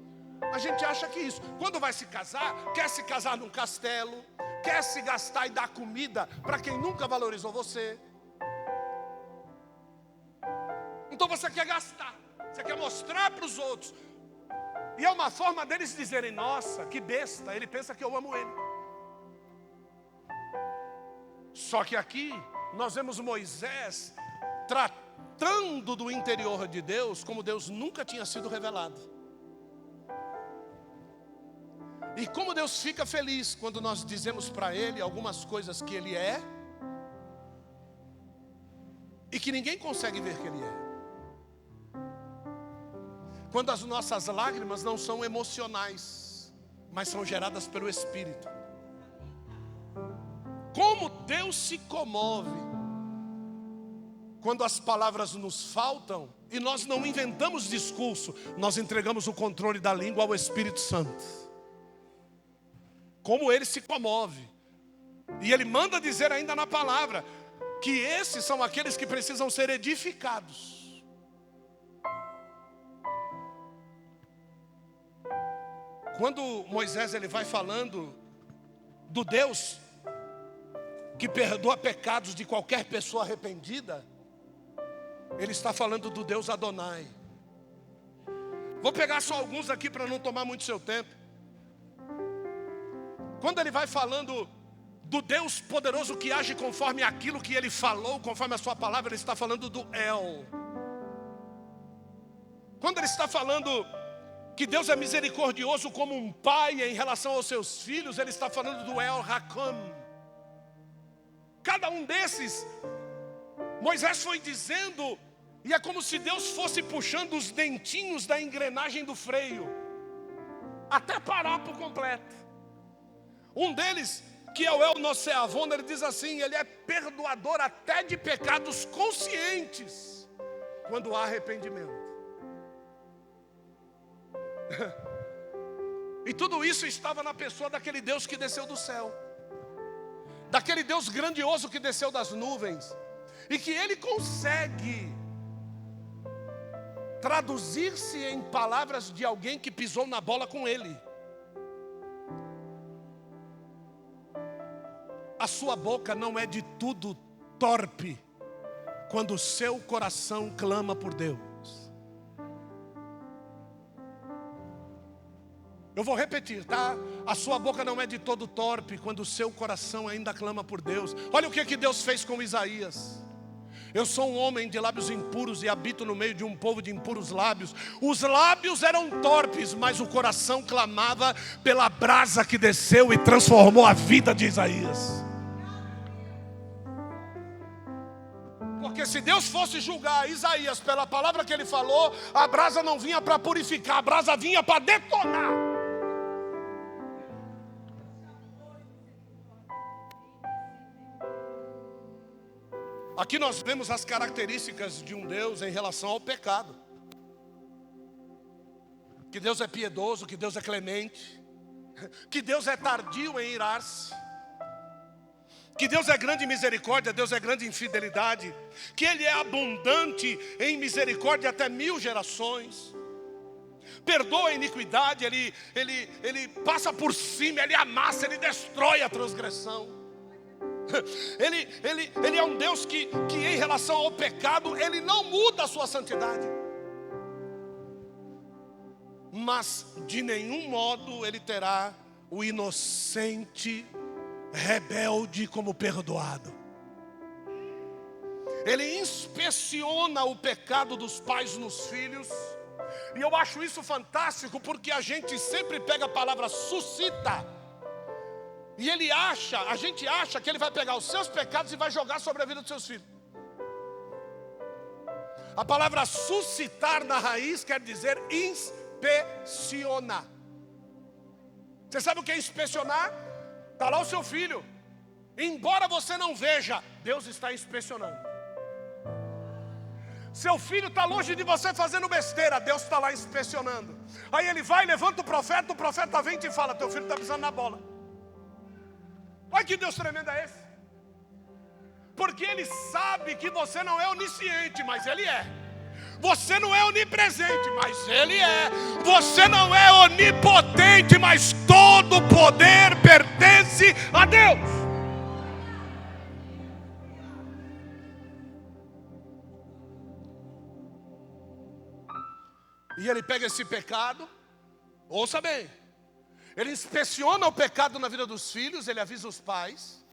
A gente acha que isso. Quando vai se casar, quer se casar num castelo, quer se gastar e dar comida para quem nunca valorizou você. Então você quer gastar, você quer mostrar para os outros. E é uma forma deles dizerem: nossa, que besta, ele pensa que eu amo ele. Só que aqui nós vemos Moisés tratando do interior de Deus como Deus nunca tinha sido revelado. E como Deus fica feliz quando nós dizemos para Ele algumas coisas que Ele é e que ninguém consegue ver que Ele é. Quando as nossas lágrimas não são emocionais, mas são geradas pelo Espírito. Como Deus se comove quando as palavras nos faltam e nós não inventamos discurso, nós entregamos o controle da língua ao Espírito Santo. Como Ele se comove. E Ele manda dizer ainda na palavra que esses são aqueles que precisam ser edificados. Quando Moisés ele vai falando do Deus que perdoa pecados de qualquer pessoa arrependida, ele está falando do Deus Adonai. Vou pegar só alguns aqui para não tomar muito seu tempo. Quando ele vai falando do Deus poderoso que age conforme aquilo que ele falou, conforme a sua palavra, ele está falando do El. Quando ele está falando que Deus é misericordioso como um pai em relação aos seus filhos, ele está falando do El Hakam. Cada um desses, Moisés foi dizendo, e é como se Deus fosse puxando os dentinhos da engrenagem do freio, até parar por completo. Um deles, que é o El Noseavon, ele diz assim, ele é perdoador até de pecados conscientes, quando há arrependimento. E tudo isso estava na pessoa daquele Deus que desceu do céu, daquele Deus grandioso que desceu das nuvens, e que ele consegue traduzir-se em palavras de alguém que pisou na bola com ele. A sua boca não é de tudo torpe quando o seu coração clama por Deus. Eu vou repetir, tá? A sua boca não é de todo torpe quando o seu coração ainda clama por Deus. Olha o que Deus fez com Isaías. Eu sou um homem de lábios impuros e habito no meio de um povo de impuros lábios. Os lábios eram torpes, mas o coração clamava pela brasa que desceu e transformou a vida de Isaías. Porque se Deus fosse julgar Isaías pela palavra que ele falou, a brasa não vinha para purificar, a brasa vinha para detonar. Aqui nós vemos as características de um Deus em relação ao pecado. Que Deus é piedoso, que Deus é clemente, que Deus é tardio em irar-se, que Deus é grande em misericórdia, Deus é grande em fidelidade, que Ele é abundante em misericórdia até 1000 gerações, perdoa a iniquidade, Ele passa por cima, Ele amassa, Ele destrói a transgressão. Ele é um Deus que em relação ao pecado, Ele não muda a sua santidade, mas de nenhum modo Ele terá o inocente rebelde como perdoado. Ele inspeciona o pecado dos pais nos filhos. E eu acho isso fantástico, porque a gente sempre pega a palavra suscita, e a gente acha que ele vai pegar os seus pecados e vai jogar sobre a vida dos seus filhos. A palavra suscitar na raiz quer dizer inspecionar. Você sabe o que é inspecionar? Está lá o seu filho, embora você não veja, Deus está inspecionando. Seu filho está longe de você fazendo besteira, Deus está lá inspecionando. Aí ele vai, levanta o profeta vem e te fala, teu filho está pisando na bola. Olha que Deus tremendo é esse. Porque Ele sabe que você não é onisciente, mas Ele é. Você não é onipresente, mas Ele é. Você não é onipotente, mas todo poder pertence a Deus. E Ele pega esse pecado, ouça bem, Ele inspeciona o pecado na vida dos filhos, Ele avisa os pais,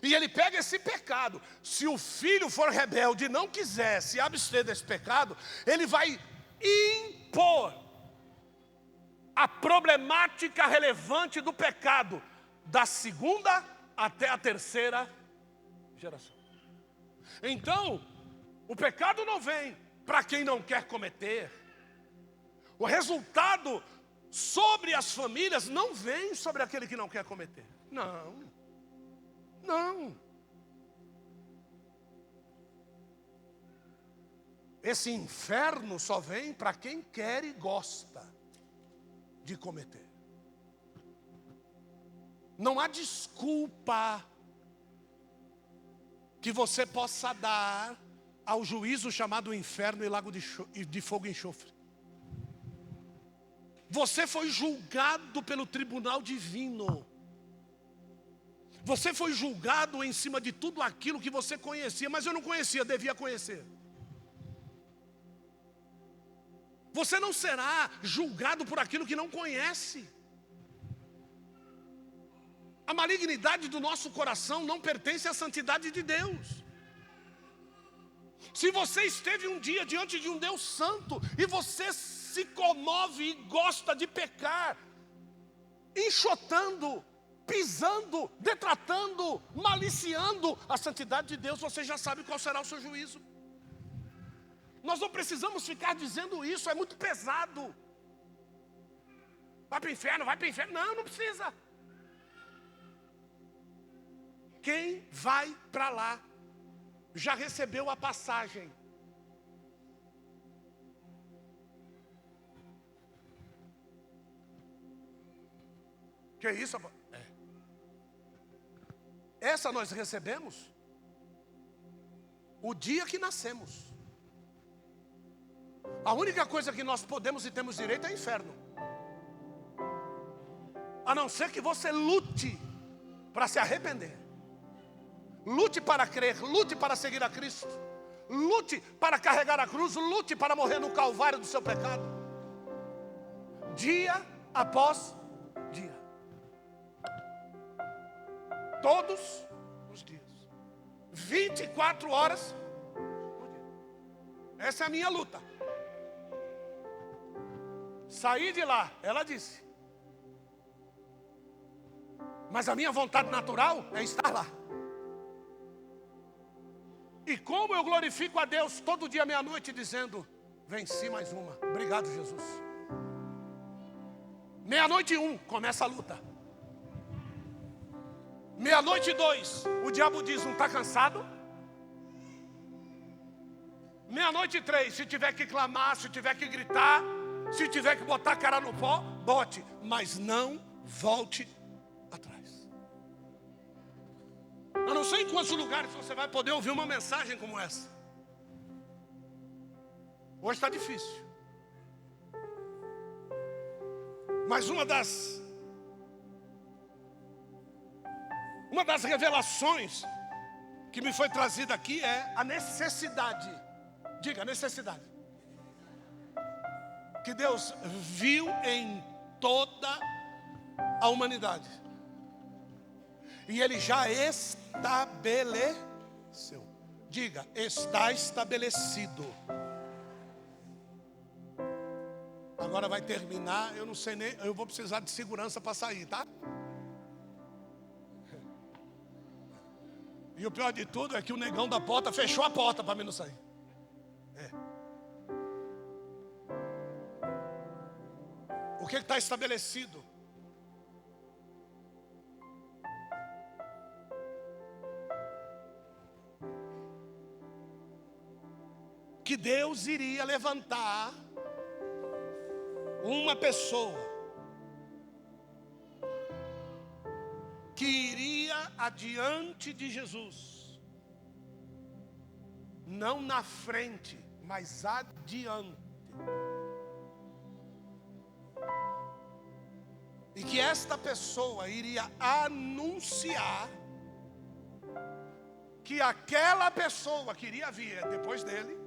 e Ele pega esse pecado. Se o filho for rebelde e não quiser se abster desse pecado, Ele vai impor a problemática relevante do pecado, da segunda até a terceira geração. Então, o pecado não vem para quem não quer cometer. O resultado sobre as famílias não vem sobre aquele que não quer cometer. Não. Esse inferno só vem para quem quer e gosta de cometer. Não há desculpa que você possa dar ao juízo chamado inferno e lago de fogo e enxofre. Você foi julgado pelo tribunal divino. Você foi julgado em cima de tudo aquilo que você conhecia, mas eu não conhecia, devia conhecer. Você não será julgado por aquilo que não conhece. A malignidade do nosso coração não pertence à santidade de Deus. Se você esteve um dia diante de um Deus santo e você se comove e gosta de pecar, enxotando, pisando, detratando, maliciando a santidade de Deus, você já sabe qual será o seu juízo. Nós não precisamos ficar dizendo isso, é muito pesado. Vai para o inferno, vai para o inferno. Não, não precisa. Quem vai para lá já recebeu a passagem. Que é isso? Essa nós recebemos o dia que nascemos. A única coisa que nós podemos e temos direito é inferno. A não ser que você lute para se arrepender. Lute para crer, lute para seguir a Cristo. Lute para carregar a cruz, lute para morrer no calvário do seu pecado. Dia após dia. Todos os dias. 24 horas por dia. Essa é a minha luta. Saí de lá, ela disse. Mas a minha vontade natural é estar lá. E como eu glorifico a Deus todo dia meia-noite dizendo, venci mais uma. Obrigado, Jesus. 00:01, começa a luta. 00:02, o diabo diz, não está cansado? 00:03, se tiver que clamar, se tiver que gritar, se tiver que botar a cara no pó, bote. Mas não volte atrás. Eu não sei em quantos lugares você vai poder ouvir uma mensagem como essa. Hoje está difícil. Mas uma das revelações que me foi trazida aqui é a necessidade. Diga, necessidade. Que Deus viu em toda a humanidade. E Ele já estabeleceu. Diga, está estabelecido. Agora vai terminar, eu não sei nem, eu vou precisar de segurança para sair, tá? E o pior de tudo é que o negão da porta fechou a porta para mim não sair. O que está estabelecido? Que Deus iria levantar uma pessoa que iria adiante de Jesus, não na frente, mas adiante. E que esta pessoa iria anunciar que aquela pessoa que iria vir depois dele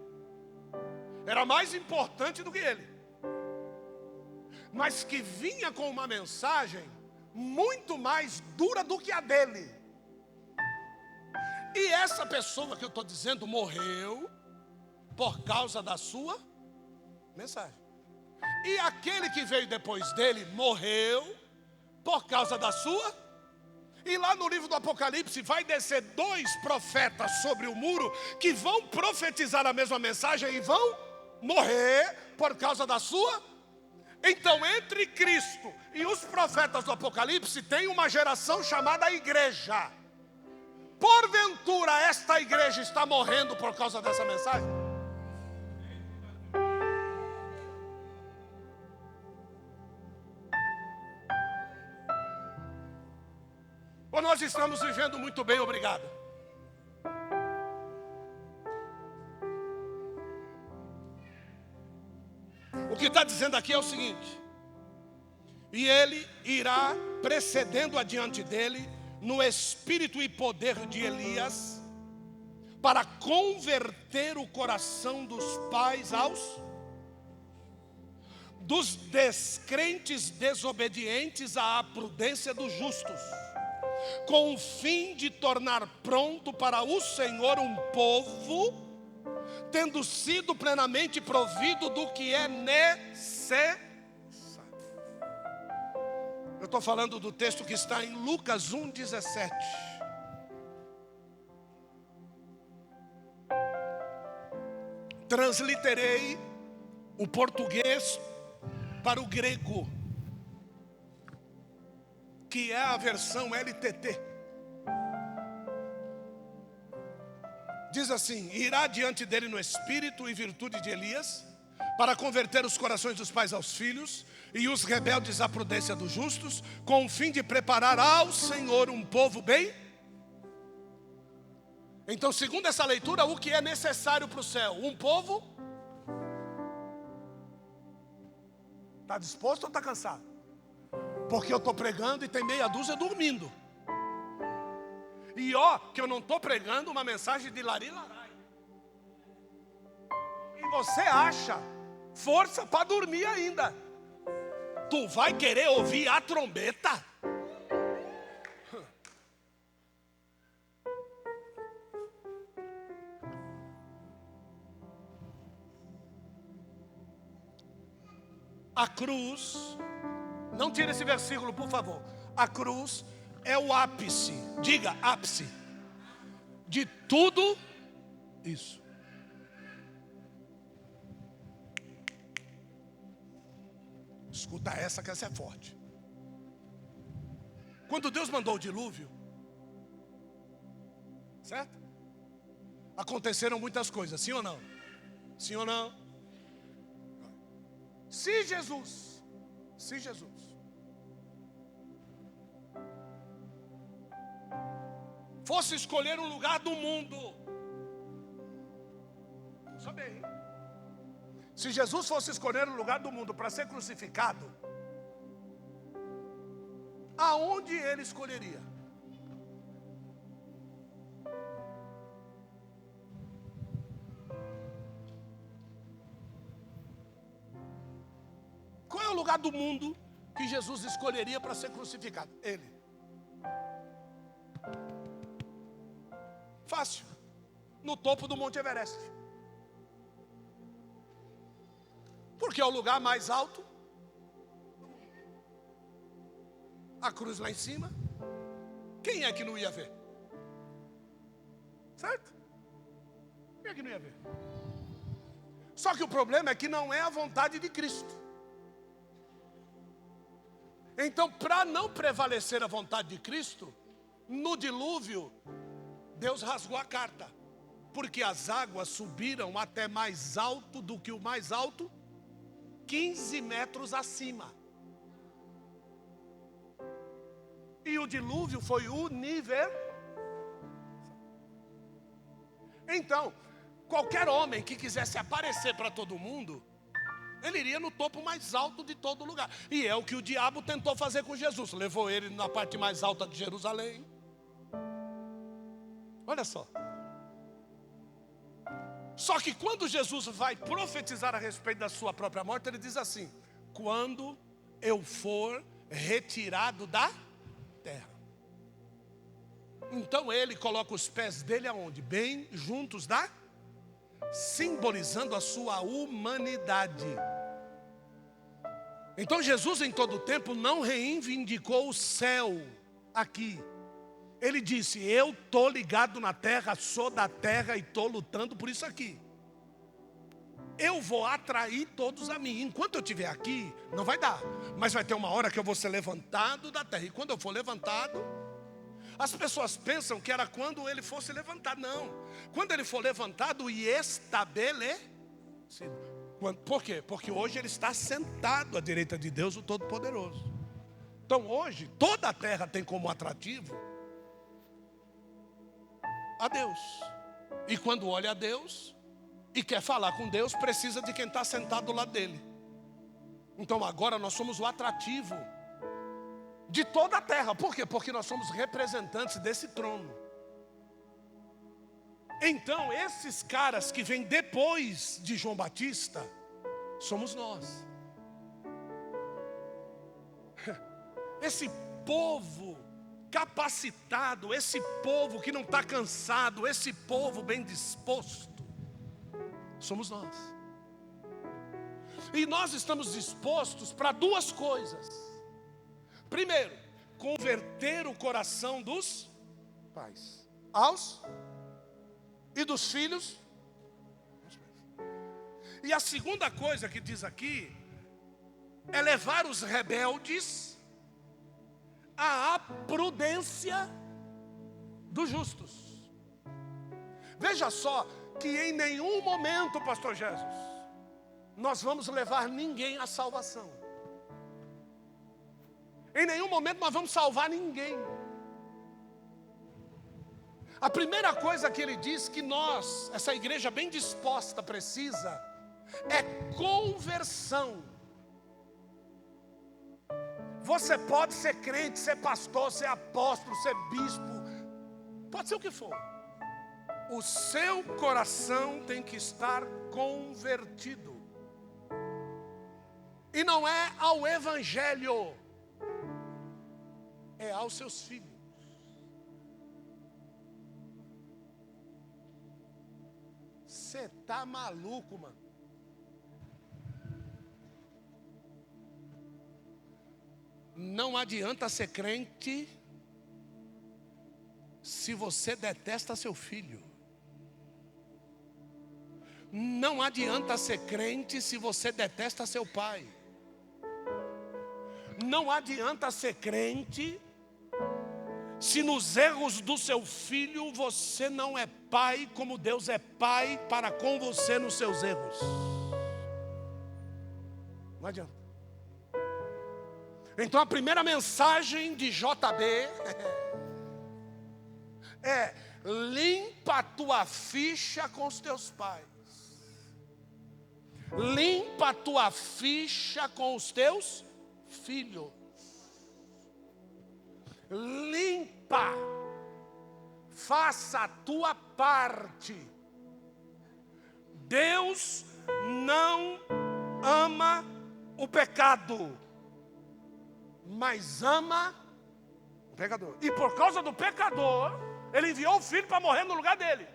era mais importante do que ele, mas que vinha com uma mensagem muito mais dura do que a dele. E essa pessoa que eu estou dizendo morreu por causa da sua mensagem. E aquele que veio depois dele morreu por causa da sua. E lá no livro do Apocalipse vai descer 2 profetas sobre o muro que vão profetizar a mesma mensagem e vão morrer por causa da sua. Então, entre Cristo e os profetas do Apocalipse tem uma geração chamada igreja. Porventura esta igreja está morrendo por causa dessa mensagem? Ou nós estamos vivendo muito bem, obrigado? O que está dizendo aqui é o seguinte: E ele irá precedendo adiante dele, no espírito e poder de Elias, para converter o coração dos pais dos descrentes desobedientes à prudência dos justos, com o fim de tornar pronto para o Senhor um povo, tendo sido plenamente provido do que é necessário. Eu estou falando do texto que está em Lucas 1,17. Transliterei o português para o grego, que é a versão LTT. Diz assim: irá diante dele no espírito e virtude de Elias, para converter os corações dos pais aos filhos e os rebeldes à prudência dos justos, com o fim de preparar ao Senhor um povo bem. Então, segundo essa leitura, o que é necessário para o céu? Um povo. Está disposto ou está cansado? Porque eu estou pregando e tem meia dúzia dormindo. E ó, que eu não estou pregando uma mensagem de lari-larai. E você acha força para dormir ainda. Tu vai querer ouvir a trombeta? A cruz, não tira esse versículo, por favor. A cruz é o ápice, diga ápice, de tudo isso. Escuta essa, que essa é forte. Quando Deus mandou o dilúvio, certo? Aconteceram muitas coisas, sim ou não? Sim ou não? Se Jesus fosse escolher um lugar do mundo, ouça bem, se Jesus fosse escolher um lugar do mundo para ser crucificado, aonde ele escolheria? Qual é o lugar do mundo que Jesus escolheria para ser crucificado? Ele. Fácil. No topo do Monte Everest. Porque é o lugar mais alto. A cruz lá em cima. Quem é que não ia ver? Certo? Quem é que não ia ver? Só que o problema é que não é a vontade de Cristo. Então, para não prevalecer a vontade de Cristo, no dilúvio, Deus rasgou a carta. Porque as águas subiram até mais alto do que o mais alto, 15 metros acima. E o dilúvio foi universal. Então, qualquer homem que quisesse aparecer para todo mundo, ele iria no topo mais alto de todo lugar. E é o que o diabo tentou fazer com Jesus. Levou ele na parte mais alta de Jerusalém. Olha só. Só que quando Jesus vai profetizar a respeito da sua própria morte, ele diz assim: quando eu for retirado da terra. Então ele coloca os pés dele aonde? Bem juntos da, simbolizando a sua humanidade. Então Jesus em todo o tempo não reivindicou o céu aqui. Ele disse: eu estou ligado na terra, sou da terra e estou lutando por isso aqui. Eu vou atrair todos a mim. Enquanto eu estiver aqui, não vai dar. Mas vai ter uma hora que eu vou ser levantado da terra. E quando eu for levantado, as pessoas pensam que era quando ele fosse levantado. Não. Quando ele for levantado e estabelecido. Por quê? Porque hoje ele está sentado à direita de Deus, o Todo-Poderoso. Então hoje, toda a terra tem como atrativo a Deus. E quando olha a Deus e quer falar com Deus, precisa de quem está sentado do lado dele. Então agora nós somos o atrativo de toda a terra. Por quê? Porque nós somos representantes desse trono. Então, esses caras que vêm depois de João Batista, somos nós. Esse povo capacitado, esse povo que não está cansado, esse povo bem disposto, somos nós. E nós estamos dispostos para duas coisas. Primeiro, converter o coração dos pais e dos filhos. E a segunda coisa que diz aqui é levar os rebeldes à prudência dos justos. Veja só que em nenhum momento, pastor Jesus, nós vamos levar ninguém à salvação. Em nenhum momento nós vamos salvar ninguém. A primeira coisa que ele diz que nós, essa igreja bem disposta, precisa, é conversão. Você pode ser crente, ser pastor, ser apóstolo, ser bispo, pode ser o que for. O seu coração tem que estar convertido. E não é ao evangelho, é aos seus filhos. Você tá maluco, mano? Não adianta ser crente se você detesta seu filho. Não adianta ser crente se você detesta seu pai. Não adianta ser crente se nos erros do seu filho você não é pai como Deus é pai para com você nos seus erros. Não adianta. Então a primeira mensagem de JB é: limpa a tua ficha com os teus pais. Limpa a tua ficha com os teus filhos. Limpa. Faça a tua parte. Deus não ama o pecado, mas ama o pecador. E por causa do pecador, Ele enviou o filho para morrer no lugar dele.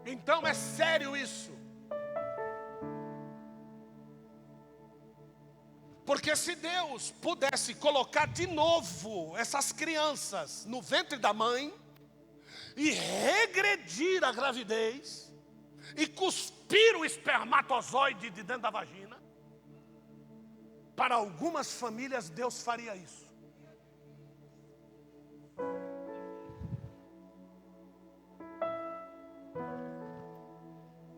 Então é sério isso. Porque se Deus pudesse colocar de novo essas crianças no ventre da mãe e regredir a gravidez e cuspir o espermatozoide de dentro da vagina, para algumas famílias Deus faria isso.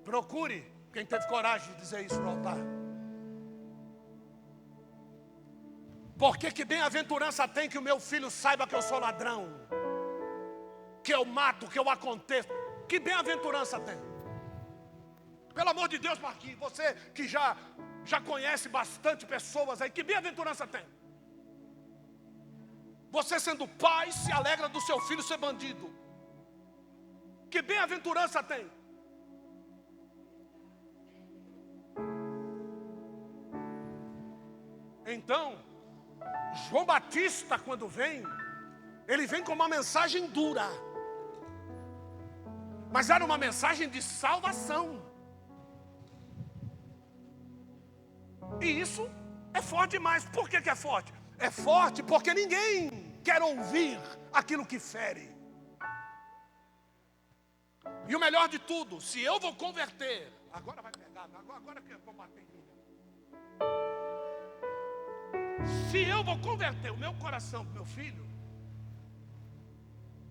Procure quem teve coragem de dizer isso no altar. Porque que bem-aventurança tem que o meu filho saiba que eu sou ladrão, que eu mato, que eu aconteço. Que bem-aventurança tem? Pelo amor de Deus, Marquinhos, você que já conhece bastante pessoas aí, que bem-aventurança tem? Você sendo pai se alegra do seu filho ser bandido. Que bem-aventurança tem? Então, João Batista, quando vem, ele vem com uma mensagem dura, mas era uma mensagem de salvação. E isso é forte demais. Por que é forte? É forte porque ninguém quer ouvir aquilo que fere. E o melhor de tudo, se eu vou converter, agora vai pegar, agora que eu vou bater em mim. Se eu vou converter o meu coração para o meu filho,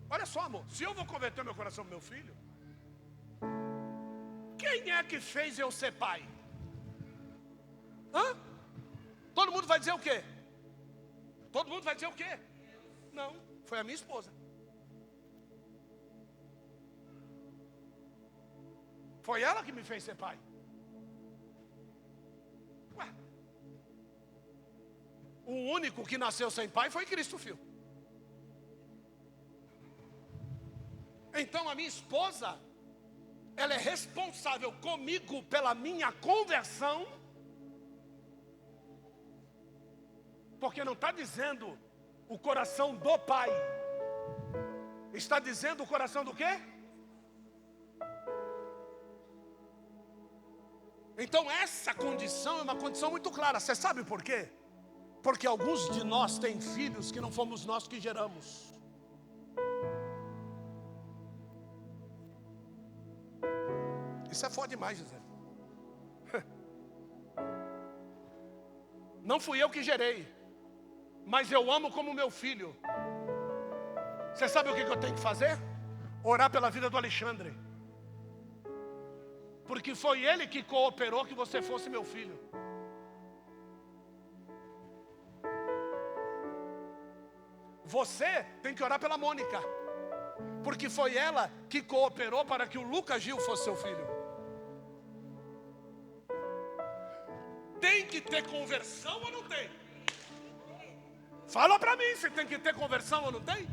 olha só, amor, se eu vou converter o meu coração para o meu filho, quem é que fez eu ser pai? Hã? Todo mundo vai dizer o quê? Todo mundo vai dizer o quê? Não, foi a minha esposa. Foi ela que me fez ser pai. único que nasceu sem pai foi Cristo, filho. Então a minha esposa, ela é responsável comigo pela minha conversão, porque não está dizendo o coração do pai, está dizendo o coração do quê? Então essa condição é uma condição muito clara. Você sabe por quê? Porque alguns de nós têm filhos que não fomos nós que geramos. Isso é foda demais, José. Não fui eu que gerei, mas eu amo como meu filho. Você sabe o que eu tenho que fazer? Orar pela vida do Alexandre, porque foi ele que cooperou que você fosse meu filho. Você tem que orar pela Mônica, porque foi ela que cooperou para que o Lucas Gil fosse seu filho. Tem que ter conversão ou não tem? Fala para mim, se tem que ter conversão ou não tem?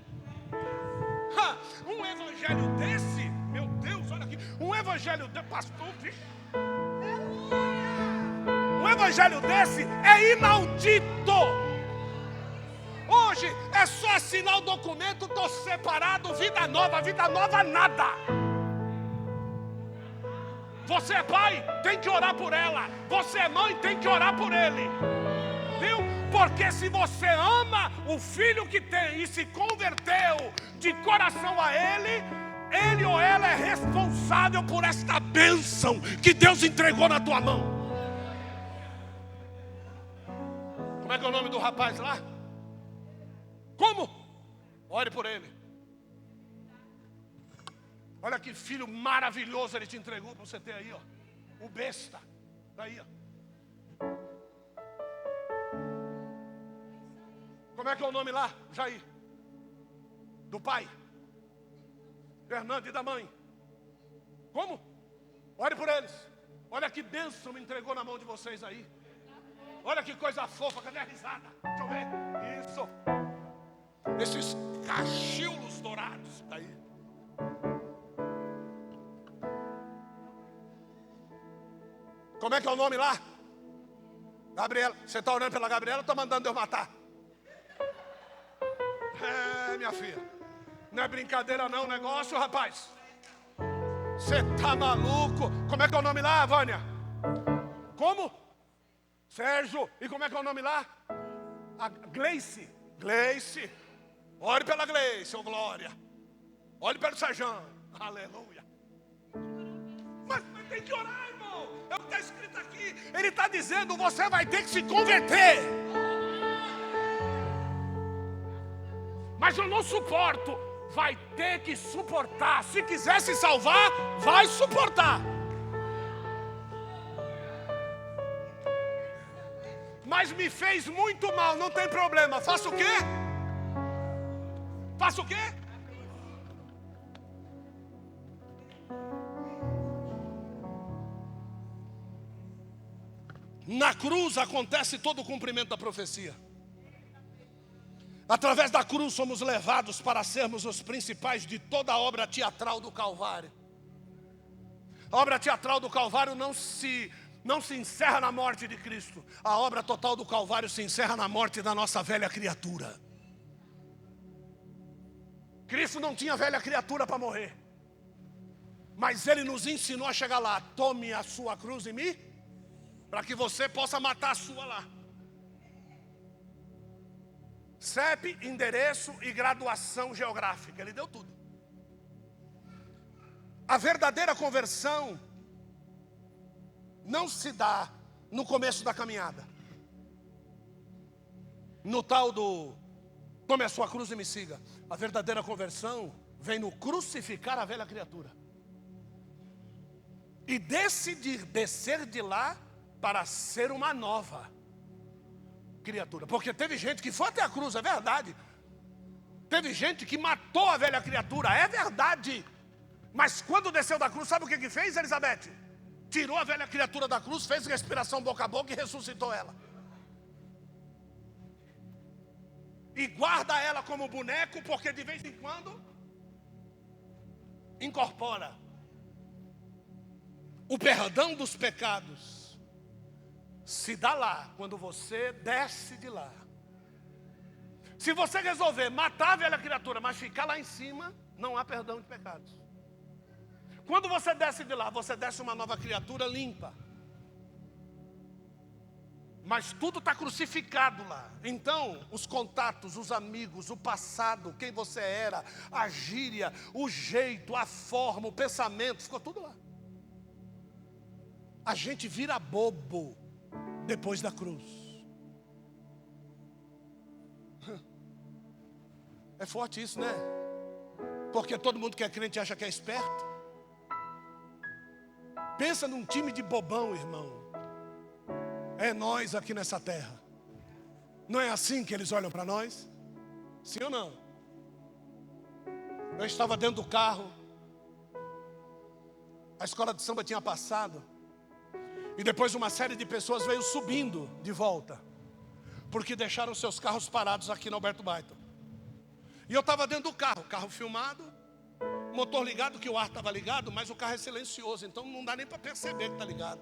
Um evangelho desse, meu Deus, olha aqui. Um evangelho desse, pastor, um evangelho desse é inaudito. Hoje é só assinar o documento, estou separado, vida nova nada. Você é pai, tem que orar por ela. Você é mãe, tem que orar por ele. Viu? Porque se você ama o filho que tem e se converteu de coração a ele, ele ou ela é responsável por esta bênção que Deus entregou na tua mão. Como é que é o nome do rapaz lá? Como? Ore por ele. Olha que filho maravilhoso ele te entregou para você ter aí, ó. O besta. Daí, ó. Como é que é o nome lá, Jair? Do pai. Fernando e da mãe. Como? Ore por eles. Olha que bênção me entregou na mão de vocês aí. Olha que coisa fofa, cadê a risada? Deixa eu ver. Isso. Esses cachilos dourados. Daí. Como é que é o nome lá? Gabriela. Você está orando pela Gabriela ou está mandando Deus matar? É, minha filha. Não é brincadeira não o negócio, rapaz. Você está maluco? Como é que é o nome lá, Vânia? Como? Sérgio. E como é que é o nome lá? A Gleice. Gleice. Ore pela Gleice, ô glória. Ore pelo Sérgio. Aleluia. Mas tem que orar, irmão. É o que está escrito aqui. Ele está dizendo, você vai ter que se converter. Mas eu não suporto. Vai ter que suportar. Se quiser se salvar, vai suportar. Mas me fez muito mal, não tem problema. Faça o quê? Faça o quê? Na cruz acontece todo o cumprimento da profecia. Através da cruz somos levados para sermos os principais de toda a obra teatral do Calvário. A obra teatral do Calvário não se encerra na morte de Cristo. A obra total do Calvário se encerra na morte da nossa velha criatura. Cristo não tinha velha criatura para morrer, mas Ele nos ensinou a chegar lá. Tome a sua cruz em mim, para que você possa matar a sua lá. CEP, endereço e graduação geográfica. Ele deu tudo. A verdadeira conversão não se dá no começo da caminhada, no tal do tome a sua cruz e me siga. A verdadeira conversão vem no crucificar a velha criatura e decidir descer de lá para ser uma nova criatura. Porque teve gente que foi até a cruz, é verdade. Teve gente que matou a velha criatura, é verdade. Mas quando desceu da cruz, sabe o que fez, Elizabeth? Tirou a velha criatura da cruz, fez respiração boca a boca e ressuscitou ela. e guarda ela como boneco, porque de vez em quando incorpora. O perdão dos pecados se dá lá, quando você desce de lá. Se você resolver matar a velha criatura, mas ficar lá em cima, não há perdão de pecados. Quando você desce de lá, você desce uma nova criatura limpa. Mas tudo está crucificado lá. Então, os contatos, os amigos, o passado, quem você era, a gíria, o jeito, a forma, o pensamento, ficou tudo lá. A gente vira bobo depois da cruz. É forte isso, né? Porque todo mundo que é crente acha que é esperto. Pensa num time de bobão, irmão. É nós aqui nessa terra. Não é assim que eles olham para nós? Sim ou não? Eu estava dentro do carro. A escola de samba tinha passado. E depois uma série de pessoas veio subindo de volta, porque deixaram seus carros parados aqui no Alberto Baito. E eu estava dentro do carro filmado, motor ligado, que o ar estava ligado, mas o carro é silencioso, então não dá nem para perceber que está ligado.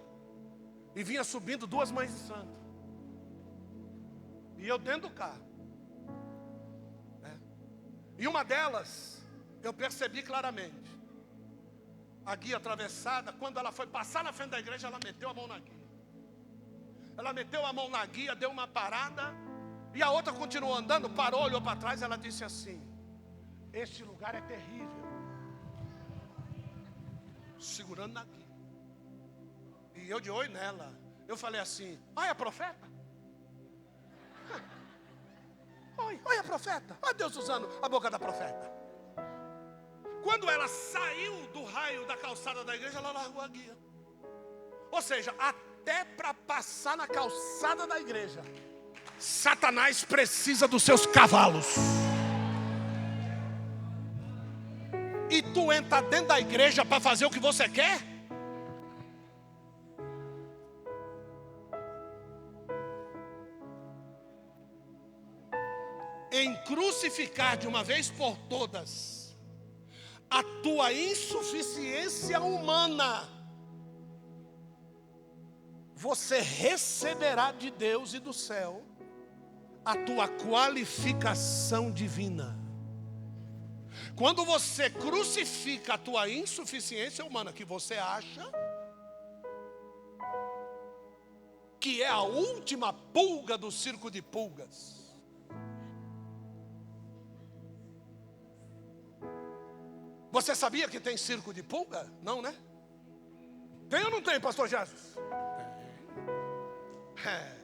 E vinha subindo duas mães de santo. E eu dentro do carro. E uma delas, eu percebi claramente. A guia atravessada, quando ela foi passar na frente da igreja, ela meteu a mão na guia. Ela meteu a mão na guia, deu uma parada. E a outra continuou andando, parou, olhou para trás, ela disse assim: este lugar é terrível. Segurando na guia. E eu de olho nela. Eu falei assim: olha a profeta. Olha a profeta. Olha Deus usando a boca da profeta. Quando ela saiu do raio da calçada da igreja, ela largou a guia. Ou seja, até para passar na calçada da igreja, Satanás precisa dos seus cavalos. E tu entra dentro da igreja para fazer o que você quer? Em crucificar de uma vez por todas a tua insuficiência humana, você receberá de Deus e do céu a tua qualificação divina. Quando você crucifica a tua insuficiência humana, que você acha que é a última pulga do circo de pulgas, você sabia que tem circo de pulga? Não, né? Tem ou não tem, pastor Jesus? Tem.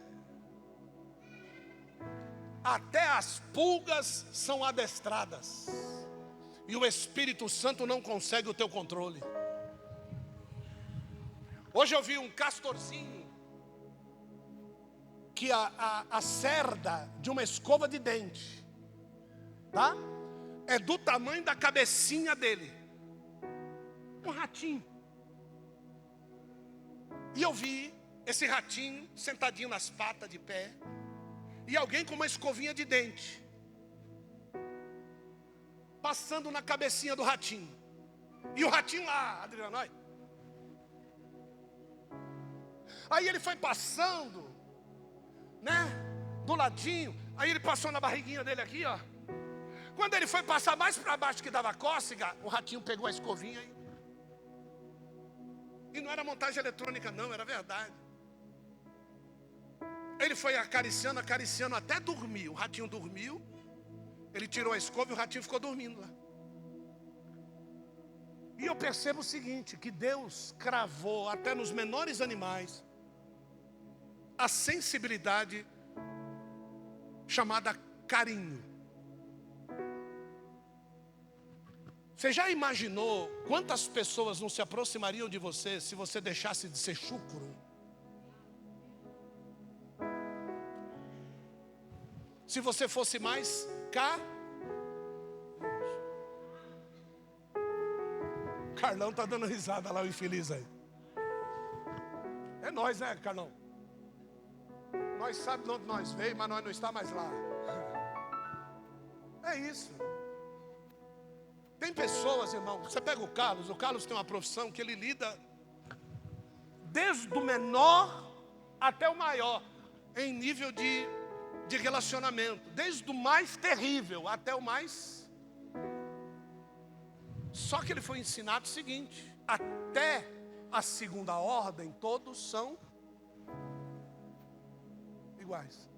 Até as pulgas são adestradas. E o Espírito Santo não consegue o teu controle. Hoje eu vi um castorzinho que a cerda de uma escova de dente, tá? É do tamanho da cabecinha dele. Um ratinho. E eu vi esse ratinho sentadinho nas patas de pé. E alguém com uma escovinha de dente passando na cabecinha do ratinho. E o ratinho lá, Adriano, olha. Aí ele foi passando, né, do ladinho. Aí ele passou na barriguinha dele aqui, ó. Quando ele foi passar mais para baixo que dava cócega, o ratinho pegou a escovinha e não era montagem eletrônica não, era verdade. Ele foi acariciando até dormir. O ratinho dormiu. Ele tirou a escova e o ratinho ficou dormindo lá. E eu percebo o seguinte, que Deus cravou até nos menores animais a sensibilidade chamada carinho. Você já imaginou quantas pessoas não se aproximariam de você se você deixasse de ser chucro? Se você fosse mais Carlão tá dando risada lá, o infeliz aí. É nós, né, Carlão? Nós sabemos de onde nós veio, mas nós não está mais lá. É isso. Tem pessoas, irmão, você pega o Carlos tem uma profissão que ele lida desde o menor até o maior, em nível de relacionamento, desde o mais terrível até o mais. Só que ele foi ensinado o seguinte: até a segunda ordem, todos são iguais.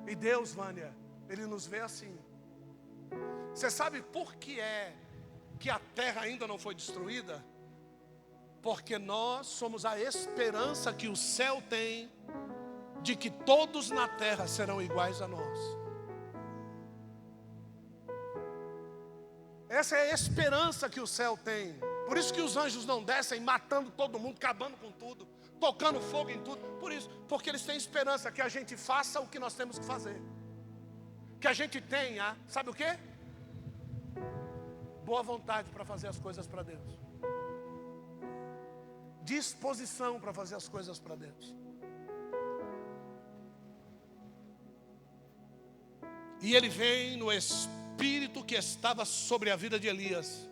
E Deus, Vânia, Ele nos vê assim. Você sabe por que é que a terra ainda não foi destruída? Porque nós somos a esperança que o céu tem de que todos na terra serão iguais a nós. Essa é a esperança que o céu tem. Por isso que os anjos não descem matando todo mundo, acabando com tudo, tocando fogo em tudo. Por isso, porque eles têm esperança que a gente faça o que nós temos que fazer. Que a gente tenha, sabe o quê? Boa vontade para fazer as coisas para Deus. Disposição para fazer as coisas para Deus. E ele vem no espírito que estava sobre a vida de Elias.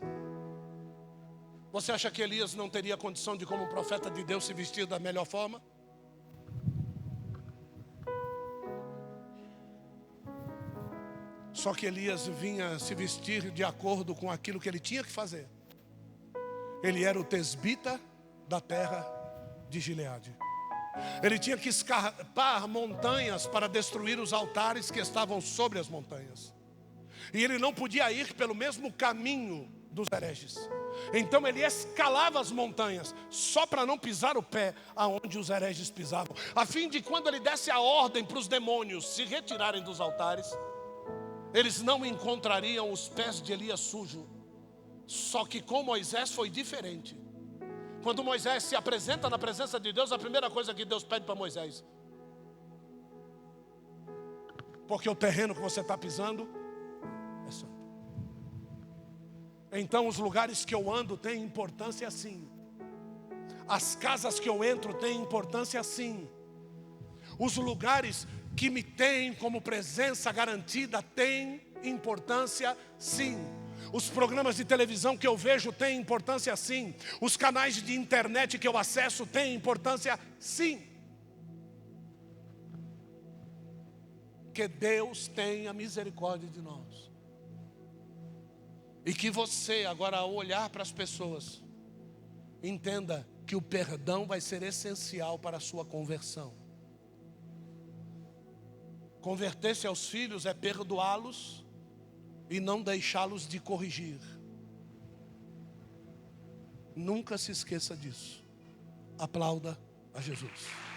Você acha que Elias não teria condição de, como profeta de Deus, se vestir da melhor forma? Só que Elias vinha se vestir de acordo com aquilo que ele tinha que fazer. Ele era o tesbita da terra de Gileade. Ele tinha que escarpar montanhas para destruir os altares que estavam sobre as montanhas. E ele não podia ir pelo mesmo caminho dos hereges. Então ele escalava as montanhas só para não pisar o pé aonde os hereges pisavam, a fim de quando ele desse a ordem para os demônios se retirarem dos altares, eles não encontrariam os pés de Elias sujos. Só que com Moisés foi diferente. Quando Moisés se apresenta na presença de Deus, a primeira coisa que Deus pede para Moisés: porque o terreno que você está pisando é santo. Então os lugares que eu ando têm importância sim. As casas que eu entro têm importância sim. Os lugares que me têm como presença garantida têm importância sim. Os programas de televisão que eu vejo têm importância sim. Os canais de internet que eu acesso têm importância sim. Que Deus tenha misericórdia de nós. E que você, agora ao olhar para as pessoas, entenda que o perdão vai ser essencial para a sua conversão. Converter-se aos filhos é perdoá-los e não deixá-los de corrigir. Nunca se esqueça disso. Aplauda a Jesus.